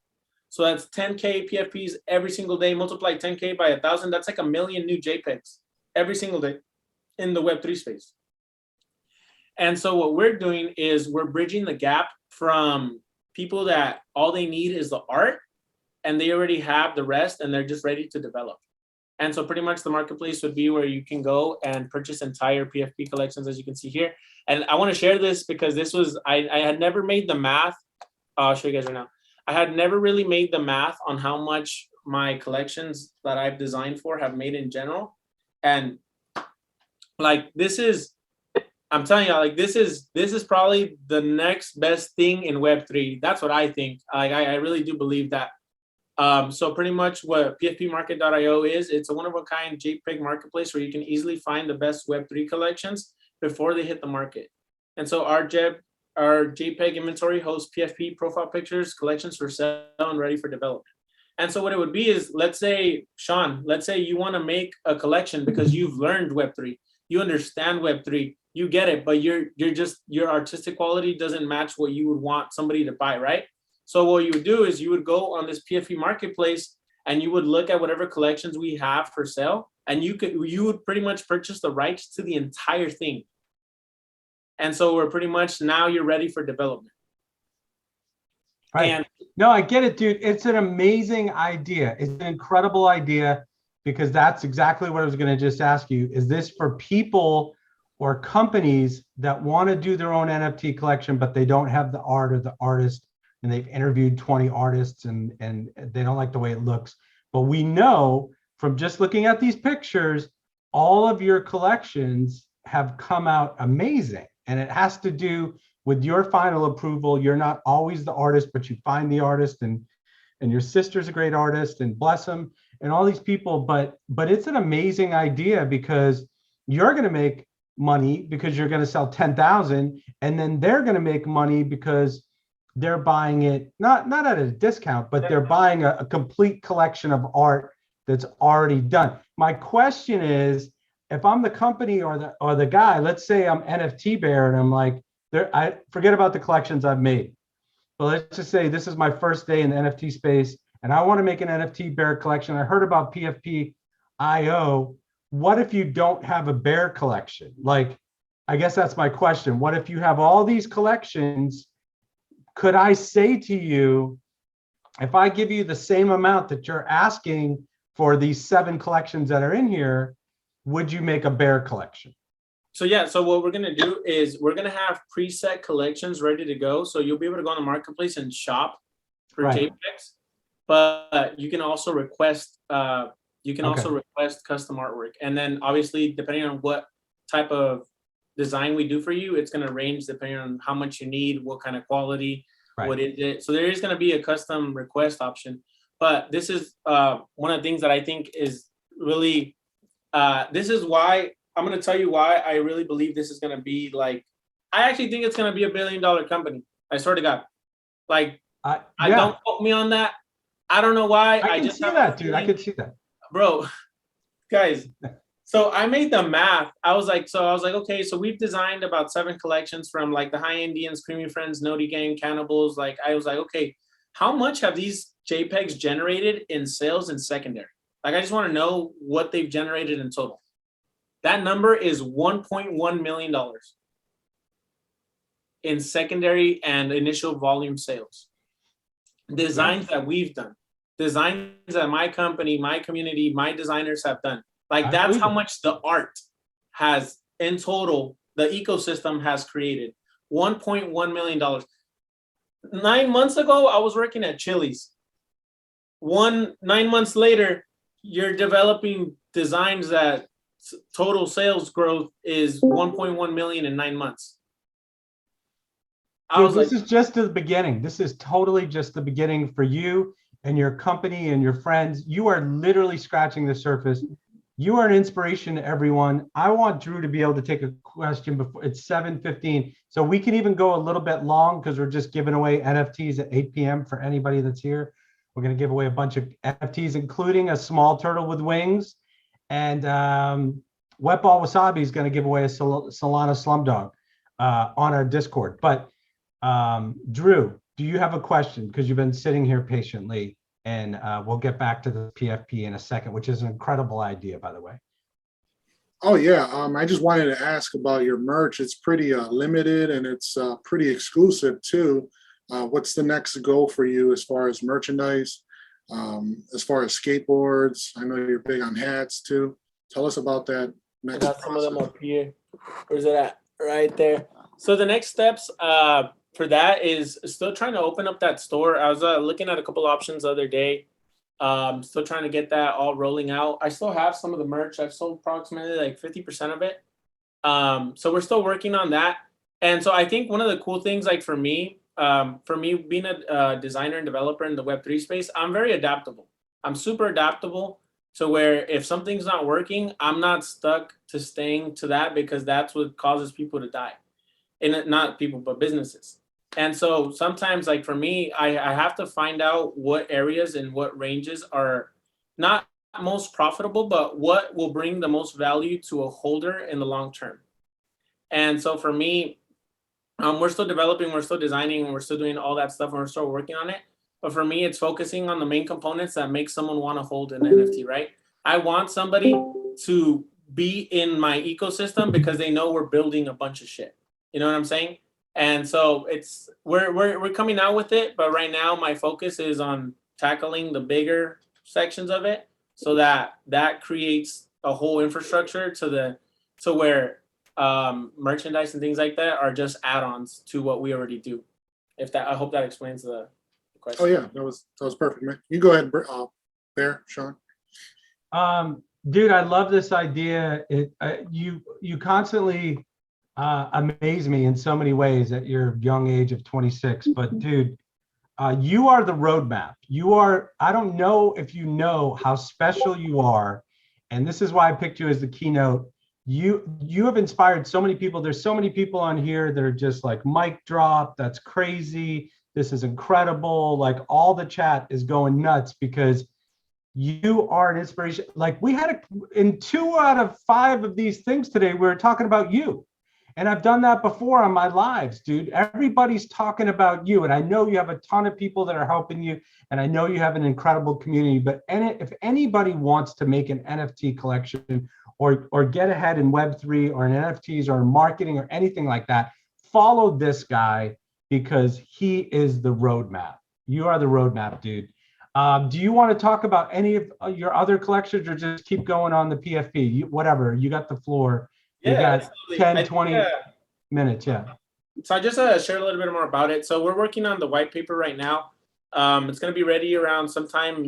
So that's 10K PFPs every single day, multiply 10K by 1,000. That's like 1 million new JPEGs every single day in the Web3 space. And so what we're doing is we're bridging the gap from people that all they need is the art and they already have the rest and they're just ready to develop. And so pretty much the marketplace would be where you can go and purchase entire PFP collections, as you can see here. And I want to share this because this was, I had never made the math. I'll show you guys right now. I had never really made the math on how much my collections that I've designed for have made in general. And like, this is, I'm telling you, like, this is probably the next best thing in Web3. That's what I think. I really do believe that. So pretty much what pfpmarket.io is, it's a one-of-a-kind JPEG marketplace where you can easily find the best Web3 collections before they hit the market. And so our JPEG inventory hosts PFP profile pictures, collections for sale and ready for development. And so what it would be is, let's say, Shawn, let's say you want to make a collection because you've learned Web3, you understand Web3, you get it, but your artistic quality doesn't match what you would want somebody to buy, right? So what you would do is you would go on this PFP marketplace and you would look at whatever collections we have for sale, and you would pretty much purchase the rights to the entire thing. And so we're pretty much, now you're ready for development. Right. And no, I get it, dude. It's an amazing idea. It's an incredible idea, because that's exactly what I was going to just ask you. Is this for people or companies that want to do their own NFT collection, but they don't have the art or the artist, and they've interviewed 20 artists and they don't like the way it looks? But we know from just looking at these pictures, all of your collections have come out amazing. And it has to do with your final approval. You're not always the artist, but you find the artist, and your sister's a great artist, and bless them, and all these people. But it's an amazing idea, because you're going to make money because you're going to sell 10,000, and then they're going to make money because they're buying it not at a discount, but they're buying a complete collection of art that's already done. My question is, if I'm the company or the guy, let's say I'm NFT Bear, and I'm like, I forget about the collections I've made, but let's just say this is my first day in the NFT space, and I want to make an NFT Bear collection. I heard about PFP.io. What if you don't have a bear collection? Like, I guess that's my question. What if you have all these collections? Could I say to you, if I give you the same amount that you're asking for these 7 collections that are in here, would you make a bear collection? So yeah, so what we're gonna do is we're gonna have preset collections ready to go. So you'll be able to go on the marketplace and shop for JPEGs, but you can also request custom artwork. And then obviously, depending on what type of design we do for you, it's gonna range depending on how much you need, what kind of quality, what is it. So there is gonna be a custom request option. But this is one of the things that I think is really, this is why, I'm going to tell you why I really believe this is going to be like, I actually think it's going to be $1 billion company. I swear to God. Like, I don't quote me on that. I don't know why. I can see that, dude. I can see that. Bro, guys. So I made the math. I was like, okay, so we've designed about 7 collections from like the High Indians, Creamy Friends, Noti Gang, Cannibals. Like, I was like, okay, how much have these JPEGs generated in sales and secondary? Like, I just want to know what they've generated in total. That number is $1.1 million in secondary and initial volume sales. Designs that we've done, designs that my company, my community, my designers have done. Like, that's how much the art has in total, the ecosystem has created. $1.1 million. 9 months ago, I was working at Chili's. 9 months later, you're developing designs that total sales growth is 1.1 million in 9 months. Dude, this is just the beginning. This is totally just the beginning for you and your company and your friends. You are literally scratching the surface. You are an inspiration to everyone. I want Drew to be able to take a question before it's 7:15. So we can even go a little bit long because we're just giving away NFTs at 8 p.m. for anybody that's here. We're going to give away a bunch of NFTs, including a small turtle with wings. And Wetball Wasabi is going to give away a Solana Slumdog on our Discord. But Drew, do you have a question? Because you've been sitting here patiently, and we'll get back to the PFP in a second, which is an incredible idea, by the way. Oh yeah, I just wanted to ask about your merch. It's pretty limited and it's pretty exclusive too. What's the next goal for you as far as merchandise? As far as skateboards, I know you're big on hats too. Tell us about that next. I got some of them up here. Where's it at? Right there. So the next steps for that is still trying to open up that store. I was looking at a couple options the other day. Still trying to get that all rolling out. I still have some of the merch. I've sold approximately like 50% of it. So we're still working on that. And so I think one of the cool things, like for me being a designer and developer in the Web3 space, I'm very adaptable. I'm super adaptable to where if something's not working, I'm not stuck to staying to that because that's what causes people to die. And not people, but businesses. And so sometimes, like for me, I have to find out what areas and what ranges are not most profitable, but what will bring the most value to a holder in the long term. And so for me, we're still developing, we're still designing, we're still doing all that stuff, and we're still working on it. But for me, it's focusing on the main components that make someone want to hold an NFT, right? I want somebody to be in my ecosystem because they know we're building a bunch of shit. You know what I'm saying? And so it's we're coming out with it, but right now my focus is on tackling the bigger sections of it, so that creates a whole infrastructure to where merchandise and things like that are just add-ons to what we already do. I hope that explains the question. Oh yeah, that was perfect, man. You go ahead, Bear, Shawn. Dude, I love this idea. You constantly amaze me in so many ways at your young age of 26. But dude, you are the roadmap. I don't know if you know how special you are, and this is why I picked you as the keynote. You have inspired so many people. There's so many people on here that are just like, mic drop, that's crazy, this is incredible. Like, all the chat is going nuts because you are an inspiration. Like, we had in 2 out of 5 of these things today, we were talking about you. And I've done that before on my lives, dude. Everybody's talking about you. And I know you have a ton of people that are helping you. And I know you have an incredible community. But if anybody wants to make an NFT collection or get ahead in Web3 or in NFTs or in marketing or anything like that, follow this guy because he is the roadmap. You are the roadmap, dude. Do you want to talk about any of your other collections or just keep going on the PFP? Whatever, you got the floor. You got absolutely. 10, 20 minutes. Yeah. So I just share a little bit more about it. So we're working on the white paper right now. It's going to be ready around sometime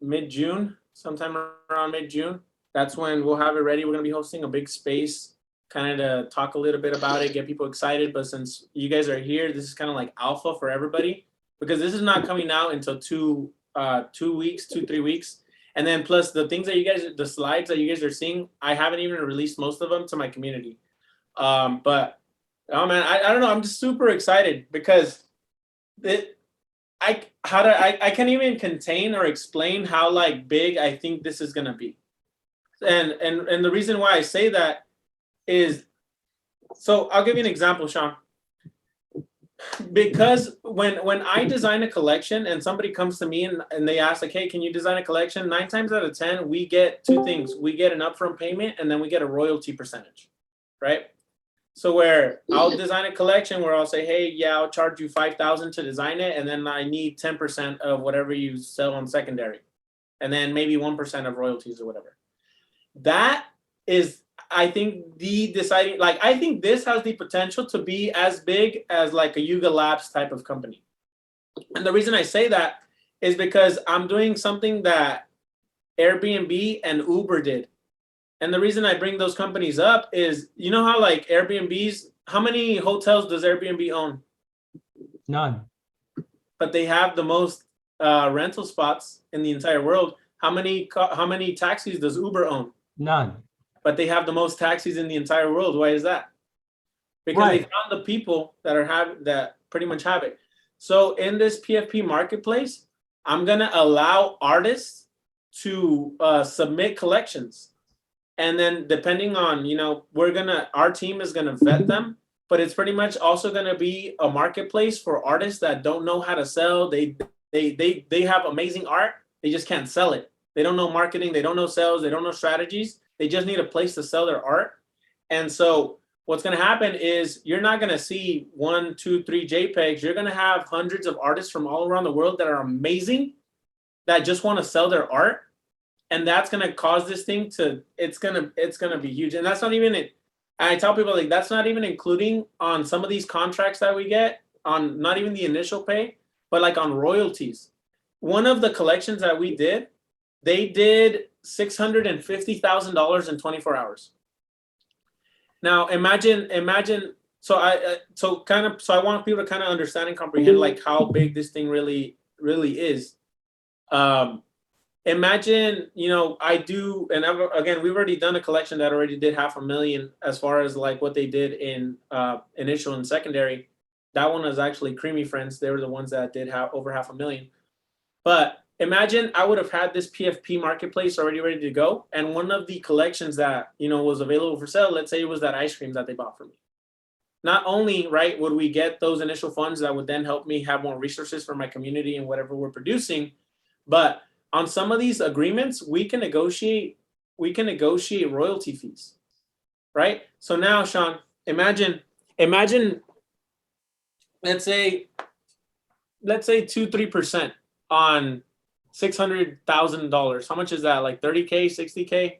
mid-June, sometime around mid-June. That's when we'll have it ready. We're going to be hosting a big space, kind of to talk a little bit about it, get people excited. But since you guys are here, this is kind of like alpha for everybody, because this is not coming out until 3 weeks. And then plus the things that you guys, the slides that you guys are seeing, I haven't even released most of them to my community. But oh man, I don't know. I'm just super excited because I can't even contain or explain how like big I think this is gonna be. And the reason why I say that is, so I'll give you an example, Shawn. Because when I design a collection and somebody comes to me and they ask like, hey, can you design a collection? 9 times out of 10, we get two things. We get an upfront payment and then we get a royalty percentage, right? So where I'll design a collection where I'll say, hey, yeah, I'll charge you $5,000 to design it, and then I need 10% of whatever you sell on secondary, and then maybe 1% of royalties or whatever. That is, I think, the deciding, like, I think this has the potential to be as big as like a Yuga Labs type of company. And the reason I say that is because I'm doing something that Airbnb and Uber did. And the reason I bring those companies up is, you know how like Airbnbs, how many hotels does Airbnb own? None. But they have the most rental spots in the entire world. How many taxis does Uber own? None. But they have the most taxis in the entire world. Why is that? Because they found the people that pretty much have it. So in this PFP marketplace, I'm gonna allow artists to submit collections. And then depending on, our team is going to vet them, but it's pretty much also going to be a marketplace for artists that don't know how to sell. They have amazing art. They just can't sell it. They don't know marketing. They don't know sales. They don't know strategies. They just need a place to sell their art. And so what's going to happen is you're not going to see 1, 2, 3 JPEGs. You're going to have hundreds of artists from all around the world that are amazing, that just want to sell their art. And that's going to cause this thing to, it's going to be huge. And that's not even it. I tell people, like, that's not even including on some of these contracts that we get on, not even the initial pay, but like on royalties. One of the collections that we did, they did $650,000 in 24 hours. Now imagine. So I want people to kind of understand and comprehend like how big this thing really is. Imagine, I do, and again, we've already done a collection that already did $500,000 as far as like what they did in initial and secondary. That one was actually Creamy Friends. They were the ones that did have over $500,000. But imagine I would have had this PFP marketplace already ready to go, and one of the collections that was available for sale, let's say it was that ice cream that they bought from me. Not only, right, would we get those initial funds that would then help me have more resources for my community and whatever we're producing, but on some of these agreements, we can negotiate royalty fees, right? So now, Shawn, imagine, let's say 2-3% on $600,000. How much is that? Like 30K, 60K?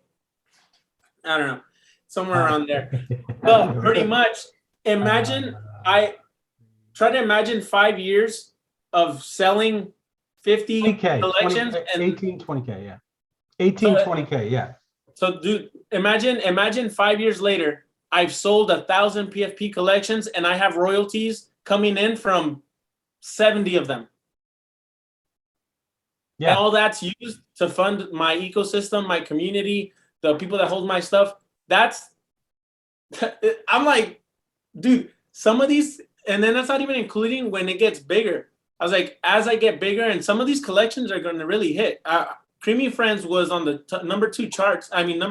I don't know, somewhere around there. But pretty much, I try to imagine 5 years of selling 50 collections 20K, yeah. 20K, yeah. So dude, imagine 5 years later, I've sold 1,000 PFP collections and I have royalties coming in from 70 of them. Yeah. And all that's used to fund my ecosystem, my community, the people that hold my stuff. I'm like, dude, some of these, and then that's not even including when it gets bigger. I was like, as I get bigger, and some of these collections are going to really hit. Creamy Friends was on the number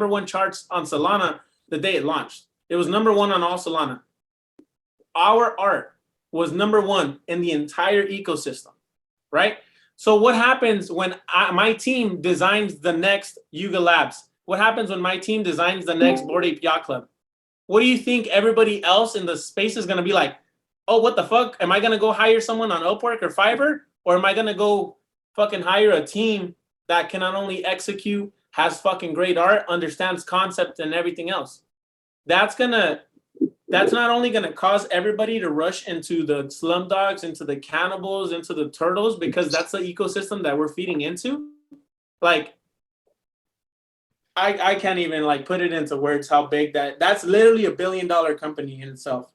1 charts on Solana the day it launched. It was number 1 on all Solana. Our art was number 1 in the entire ecosystem, right? So what happens when my team designs the next Yuga Labs? What happens when my team designs the next Bored Ape Yacht Club? What do you think everybody else in the space is going to be like? oh, what the fuck? Am I going to go hire someone on Upwork or Fiverr? Or am I going to go fucking hire a team that can not only execute, has fucking great art, understands concept and everything else? That's not only going to cause everybody to rush into the slumdogs, into the cannibals, into the turtles, because that's the ecosystem that we're feeding into. Like, I can't even like put it into words how big that's literally $1 billion company in itself.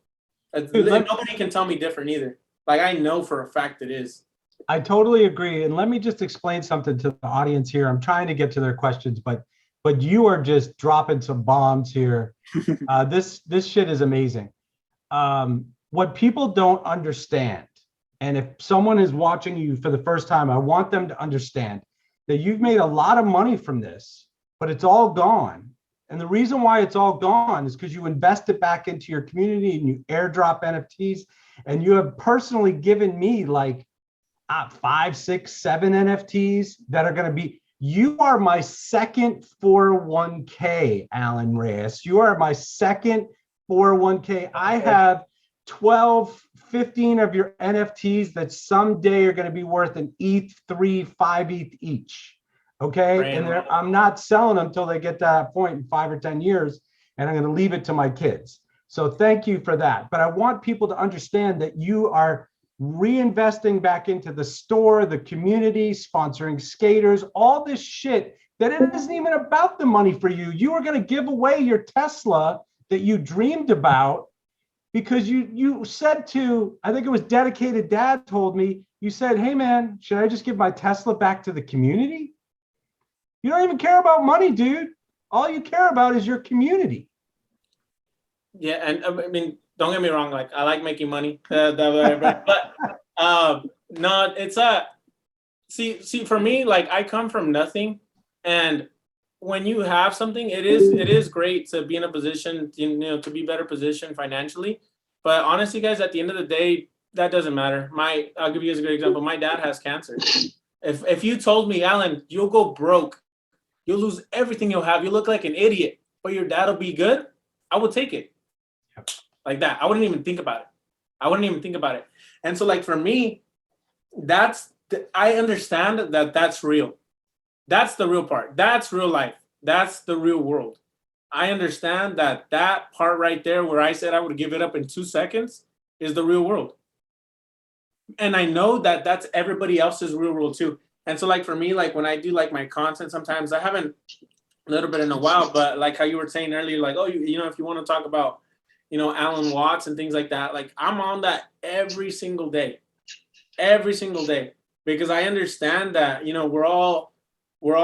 Dude, nobody can tell me different either. Like, I know for a fact it is. I totally agree. And let me just explain something to the audience here. I'm trying to get to their questions, but you are just dropping some bombs here. This shit is amazing. What people don't understand, and if someone is watching you for the first time, I want them to understand that you've made a lot of money from this, but it's all gone. And the reason why it's all gone is because you invest it back into your community and you airdrop NFTs, and you have personally given me like 5, 6, 7 NFTs that are going to be, you are my second 401k, Alan Reyes. You are my second 401k. I have 12, 15 of your NFTs that someday are going to be worth an ETH, 3, 5 ETH each. Okay. Right. And I'm not selling them until they get to that point in 5 or 10 years. And I'm going to leave it to my kids. So thank you for that. But I want people to understand that you are reinvesting back into the store, the community, sponsoring skaters, all this shit that it isn't even about the money for you. You are going to give away your Tesla that you dreamed about because you said to, I think it was Dedicated Dad told me, you said, hey man, should I just give my Tesla back to the community? You don't even care about money, dude. All you care about is your community. Yeah, and I mean, don't get me wrong. Like, I like making money, but no, it's see for me, like, I come from nothing, and when you have something, it is great to be in a position, to be better positioned financially. But honestly, guys, at the end of the day, that doesn't matter. I'll give you guys a great example. My dad has cancer. If you told me, Alan, you'll go broke, you'll lose everything you'll have, you look like an idiot, but your dad will be good, I would take it. Like that. I wouldn't even think about it. And so, like, for me, I understand that that's real. That's the real part. That's real life. That's the real world. I understand that part right there where I said I would give it up in 2 seconds is the real world. And I know that that's everybody else's real world too. And so, like, for me, like, when I do like my content, sometimes I haven't a little bit in a while, but like how you were saying earlier, like, oh, you know, if you want to talk about, Alan Watts and things like that, like, I'm on that every single day, because I understand that, we're all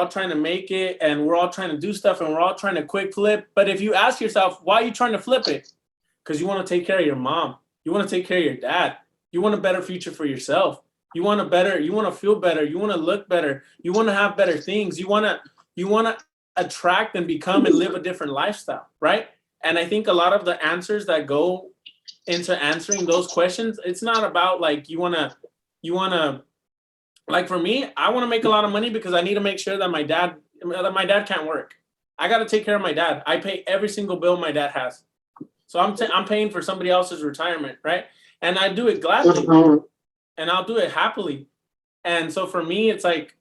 trying to make it, and we're all trying to do stuff, and we're all trying to quick flip. But if you ask yourself, why are you trying to flip it? Because you want to take care of your mom. You want to take care of your dad. You want a better future for yourself. You want to feel better. You want to look better. You want to have better things. You want to attract and become and live a different lifestyle, right? And I think a lot of the answers that go into answering those questions, it's not about like you want to, like, for me, I want to make a lot of money because I need to make sure that my dad can't work. I got to take care of my dad. I pay every single bill my dad has. So I'm paying for somebody else's retirement, right? And I do it gladly, and I'll do it happily. And so for me, it's like,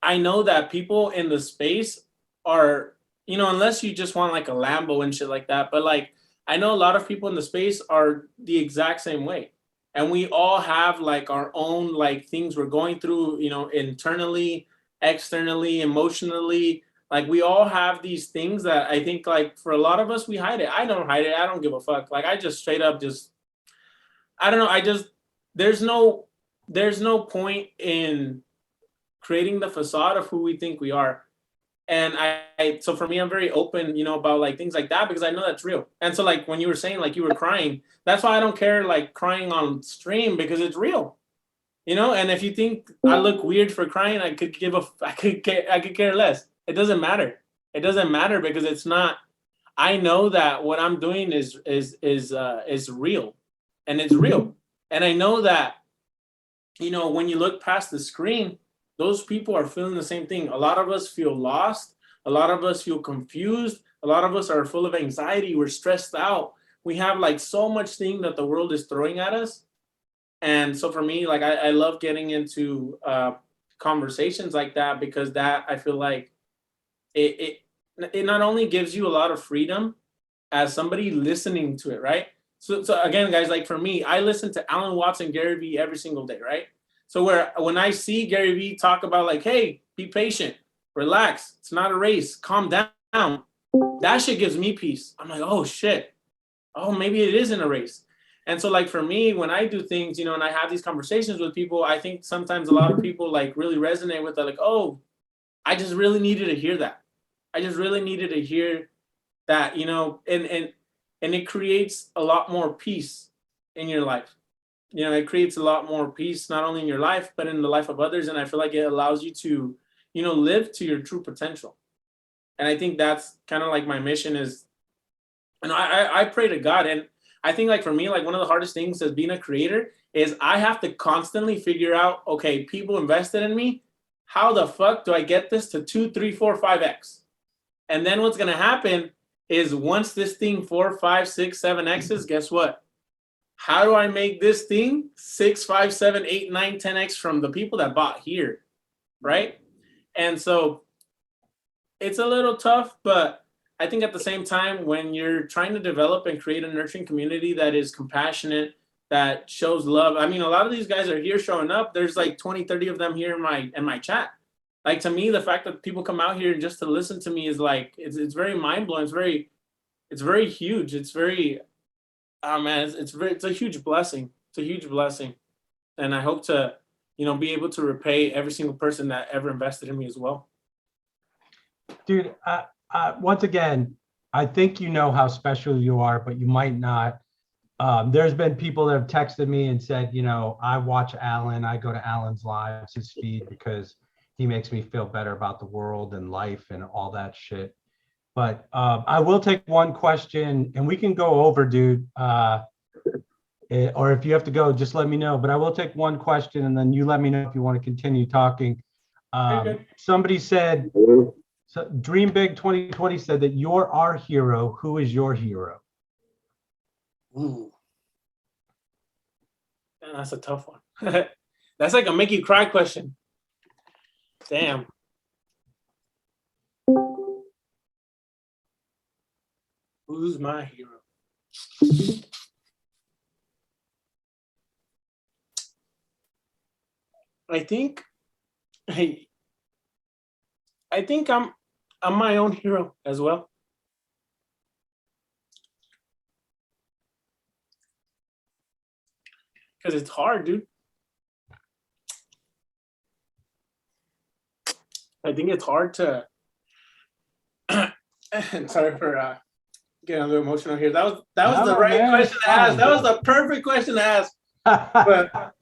I know that people in the space are, unless you just want like a Lambo and shit like that, but like, I know a lot of people in the space are the exact same way. And we all have like our own like things we're going through, internally, externally, emotionally. Like, we all have these things that I think, like, for a lot of us, we hide it. I don't hide it. I don't give a fuck. Like, I just straight up I don't know. There's no point in creating the facade of who we think we are. And so for me, I'm very open, about like things like that, because I know that's real. And so, like, when you were saying like you were crying, that's why I don't care like crying on stream, because it's real, and if you think I look weird for crying, I could care less. It doesn't matter. It doesn't matter, because it's not, I know that what I'm doing is real, and it's real. And I know that, when you look past the screen, those people are feeling the same thing. A lot of us feel lost. A lot of us feel confused. A lot of us are full of anxiety. We're stressed out. we have like so much thing that the world is throwing at us. And so for me, like I love getting into conversations like that, because that, I feel like it not only gives you a lot of freedom as somebody listening to it, right? So again, guys, like for me, I listen to Alan Watts and Gary Vee every single day, right? So when I see Gary Vee talk about like, hey, be patient, relax, it's not a race, calm down, that shit gives me peace. I'm like, oh shit, oh, maybe it isn't a race. And so like for me, when I do things, and I have these conversations with people, I think sometimes a lot of people like really resonate with that, like, oh, I just really needed to hear that. I just really needed to hear that, and it creates a lot more peace in your life. It creates a lot more peace, not only in your life, but in the life of others. And I feel like it allows you to, live to your true potential. And I think that's kind of like my mission is, and I pray to God. And I think like for me, like one of the hardest things as being a creator is I have to constantly figure out, okay, people invested in me. How the fuck do I get this to 2, 3, 4, 5x? And then what's going to happen is once this thing 4, 5, 6, 7x's, guess what? How do I make this thing 6, 5, 7, 8, 9, 10x from the people that bought here, right? And so it's a little tough, but I think at the same time, when you're trying to develop and create a nurturing community that is compassionate, that shows love. I mean, a lot of these guys are here showing up. There's like 20, 30 of them here in my chat. Like, to me, the fact that people come out here just to listen to me is like, it's very mind blowing. It's very huge. It's very, man, it's a huge blessing. It's a huge blessing. And I hope to, be able to repay every single person that ever invested in me as well. Dude, once again, I think you know how special you are, but you might not. There's been people that have texted me and said, I watch Alan, I go to Alan's lives, his feed, because he makes me feel better about the world and life and all that shit. But I will take one question, and we can go over, dude. Or if you have to go, just let me know. But I will take one question, and then you let me know if you want to continue talking. Somebody said, so Dream Big 2020 said that you're our hero. Who is your hero? Ooh. Man, that's a tough one. That's like a make you cry question. Damn. Who's my hero? I think I'm my own hero as well. Because it's hard, dude. I think it's hard to. Sorry for getting a little emotional here. That was the right question to ask. That was the perfect question to ask. But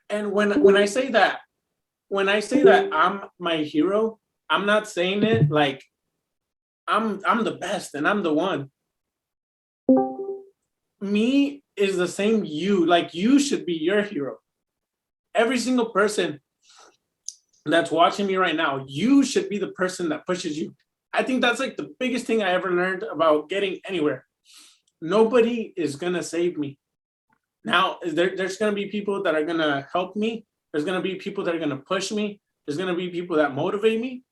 and when I say that I'm my hero, I'm not saying it like I'm the best and I'm the one. Me is the same you. Like, you should be your hero. Every single person that's watching me right now, you should be the person that pushes you. I think that's like the biggest thing I ever learned about getting anywhere. Nobody is gonna save me. Now, there's gonna be people that are gonna help me. There's gonna be people that are gonna push me. There's gonna be people that motivate me,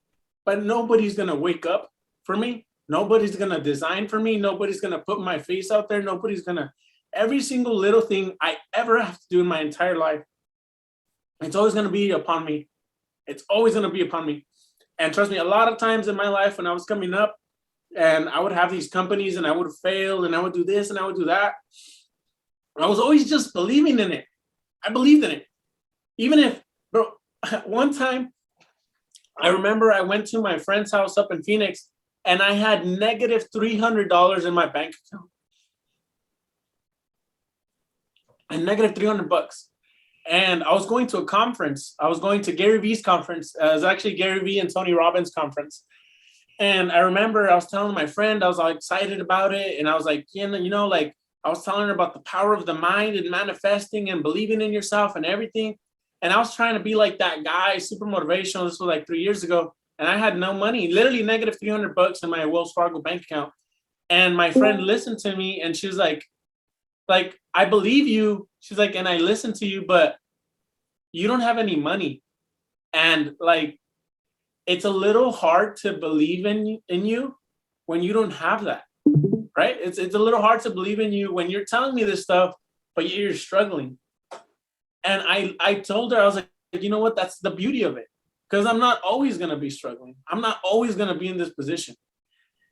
but nobody's gonna wake up for me. Nobody's gonna design for me. Nobody's gonna put my face out there. Nobody's gonna, every single little thing I ever have to do in my entire life, it's always gonna be upon me. It's always gonna be upon me. And trust me, a lot of times in my life when I was coming up and I would have these companies and I would fail and I would do this and I would do that, I was always just believing in it. I believed in it. Even if, bro, one time I remember I went to my friend's house up in Phoenix and I had negative $300 in my bank account. And negative $300. And I was going to a conference. I was going to Gary Vee's conference. It was actually Gary Vee and Tony Robbins' conference. And I remember I was telling my friend, I was all excited about it. And I was like, like I was telling her about the power of the mind and manifesting and believing in yourself and everything. And I was trying to be like that guy, super motivational. This was like 3 years ago. and I had no money, literally negative $300 in my Wells Fargo bank account. And my friend listened to me, and she was like, I believe you. She's like, and I listen to you, but you don't have any money. And like, it's a little hard to believe in you when you don't have that, right? It's a little hard to believe in you when you're telling me this stuff, but you're struggling. And I told her, I was like, you know what? That's the beauty of it. Because I'm not always going to be struggling. I'm not always going to be in this position.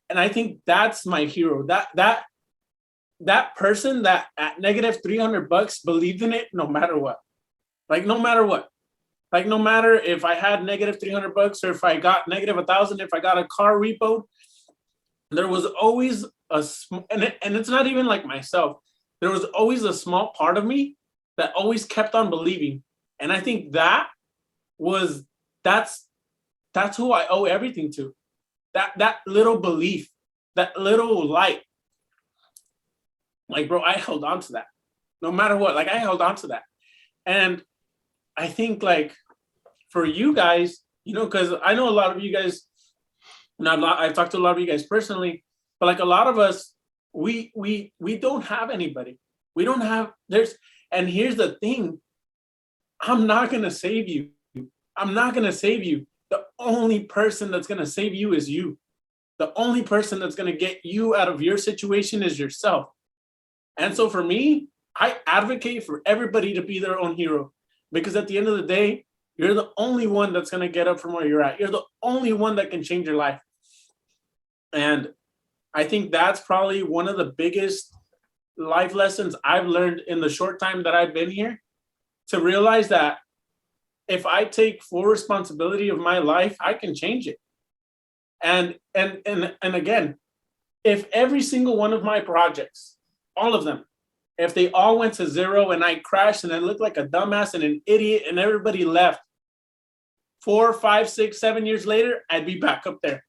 And I think that's my hero. That person that at negative $300 believed in it no matter what. Like, no matter what. Like, no matter if I had negative $300 or if I got negative 1,000, if I got a car repoed, there was always and it's not even like myself. There was always a small part of me that always kept on believing. And I think that's who I owe everything to. That little belief, that little light. Like, bro, I held on to that. No matter what, like, I held on to that. And I think, like, for you guys, you know, because I know a lot of you guys, and I've talked to a lot of you guys personally, but like a lot of us, we don't have anybody. We don't have, and here's the thing, I'm not going to save you. I'm not going to save you. The only person that's going to save you is you. The only person that's going to get you out of your situation is yourself. And so for me, I advocate for everybody to be their own hero, because at the end of the day, you're the only one that's going to get up from where you're at. You're the only one that can change your life. And I think that's probably one of the biggest life lessons I've learned in the short time that I've been here, to realize that if I take full responsibility of my life, I can change it. And again, if every single one of my projects, all of them, if they all went to zero and I crashed and I looked like a dumbass and an idiot and everybody left, 4, 5, 6, 7 years later, I'd be back up there.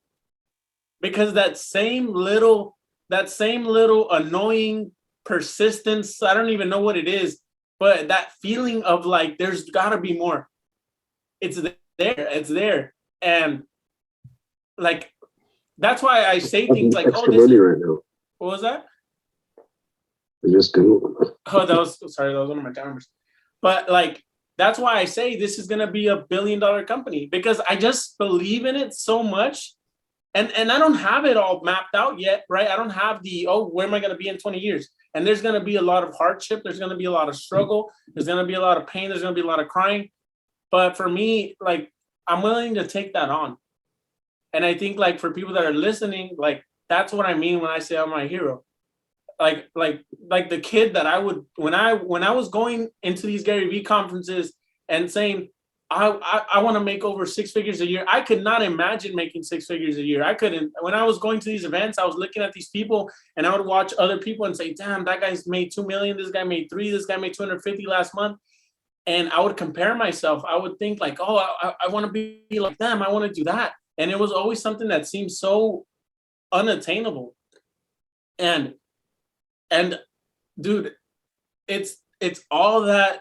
Because that same little annoying persistence, I don't even know what it is, but that feeling of like, there's gotta be more. It's there. And like, that's why I say things like, oh, this is, right now. What was that? Just do. Oh, that was one of my timers. But like, that's why I say this is gonna be $1 billion company, because I just believe in it so much. And I don't have it all mapped out yet, right? I don't have where am I gonna be in 20 years? And there's gonna be a lot of hardship, there's gonna be a lot of struggle, there's gonna be a lot of pain, there's gonna be a lot of crying. But for me, like, I'm willing to take that on. And I think, like, for people that are listening, like, that's what I mean when I say I'm my hero. Like the kid that I would, when I was going into these Gary Vee conferences and saying, I want to make over 6 figures a year. I could not imagine making 6 figures a year. I couldn't. When I was going to these events, I was looking at these people and I would watch other people and say, damn, that guy's made 2 million. This guy made 3. This guy made 250 last month. And I would compare myself. I would think like, oh, I want to be like them. I want to do that. And it was always something that seemed so unattainable. And dude, it's all that,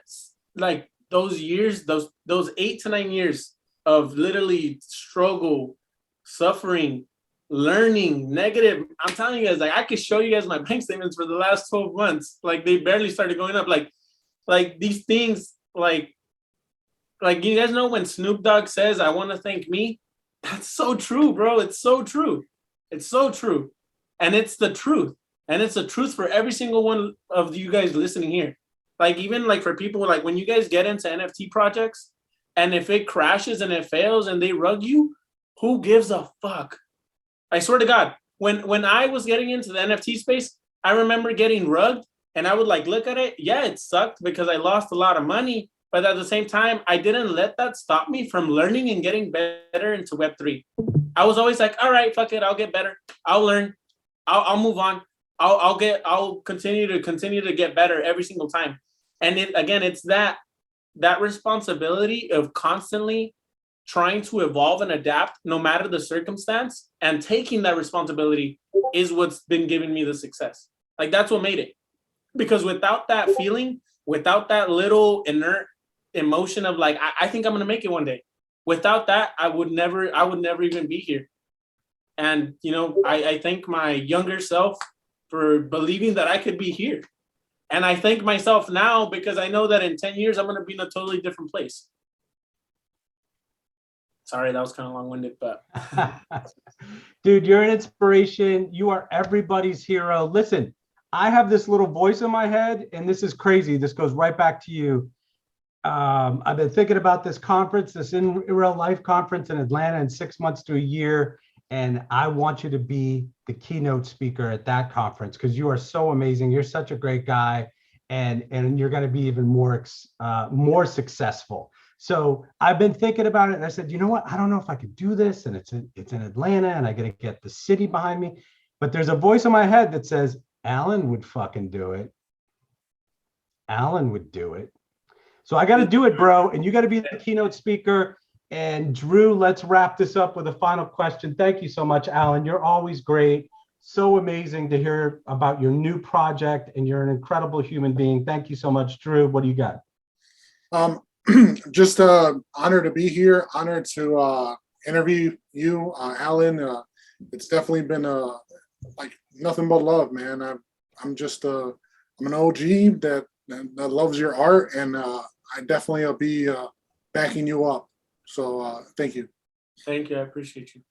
like, those years, those 8 to 9 years of literally struggle, suffering, learning, negative. I'm telling you guys, like, I could show you guys my bank statements for the last 12 months. Like, they barely started going up. Like these things, like you guys know when Snoop Dogg says, I want to thank me. That's so true, bro. It's so true. It's so true. And it's the truth. And it's the truth for every single one of you guys listening here. Like, even like for people, like when you guys get into NFT projects and if it crashes and it fails and they rug you, who gives a fuck? I swear to God, when I was getting into the NFT space, I remember getting rugged and I would like look at it. Yeah, it sucked because I lost a lot of money. But at the same time, I didn't let that stop me from learning and getting better into Web3. I was always like, all right, fuck it. I'll get better. I'll learn. I'll move on. I'll continue to get better every single time. And it's that responsibility of constantly trying to evolve and adapt no matter the circumstance, and taking that responsibility is what's been giving me the success. Like, that's what made it. Because without that feeling, without that little inert emotion of like, I think I'm going to make it one day. without that, I would never even be here. And, you know, I thank my younger self for believing that I could be here. And I thank myself now because I know that in 10 years, I'm going to be in a totally different place. Sorry, that was kind of long-winded, but. Dude, you're an inspiration. You are everybody's hero. Listen, I have this little voice in my head, and this is crazy. This goes right back to you. I've been thinking about this conference, this in real life conference in Atlanta in 6 months to a year. And I want you to be the keynote speaker at that conference because you are so amazing. You're such a great guy, and you're going to be even more successful. So I've been thinking about it, and I said, you know what? I don't know if I could do this, and it's in Atlanta, and I got to get the city behind me. But there's a voice in my head that says, Alan would fucking do it. Alan would do it. So I got to do it, bro. And you got to be the keynote speaker. And Drew, let's wrap this up with a final question. Thank you so much, Alan. You're always great. So amazing to hear about your new project, and you're an incredible human being. Thank you so much, Drew. What do you got? Just honored to be here. Honored to interview you, Alan. It's definitely been like nothing but love, man. I'm an OG that loves your art, and I definitely will be backing you up. So thank you. Thank you. I appreciate you.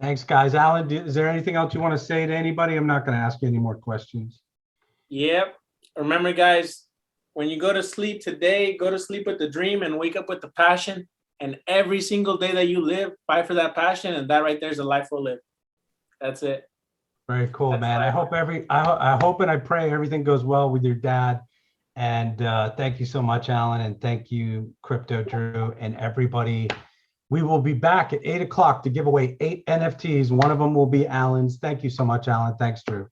Thanks, guys. Alan, is there anything else you want to say to anybody? I'm not going to ask you any more questions. Yep. Remember, guys, when you go to sleep today, go to sleep with the dream and wake up with the passion. And every single day that you live, fight for that passion. And that right there is a life we'll live. That's it. Very cool, man. I hope I hope and I pray everything goes well with your dad. And thank you so much, Alan. And thank you, Crypto Drew, and everybody. We will be back at 8 o'clock to give away 8 NFTs. One of them will be Alan's. Thank you so much, Alan. Thanks, Drew.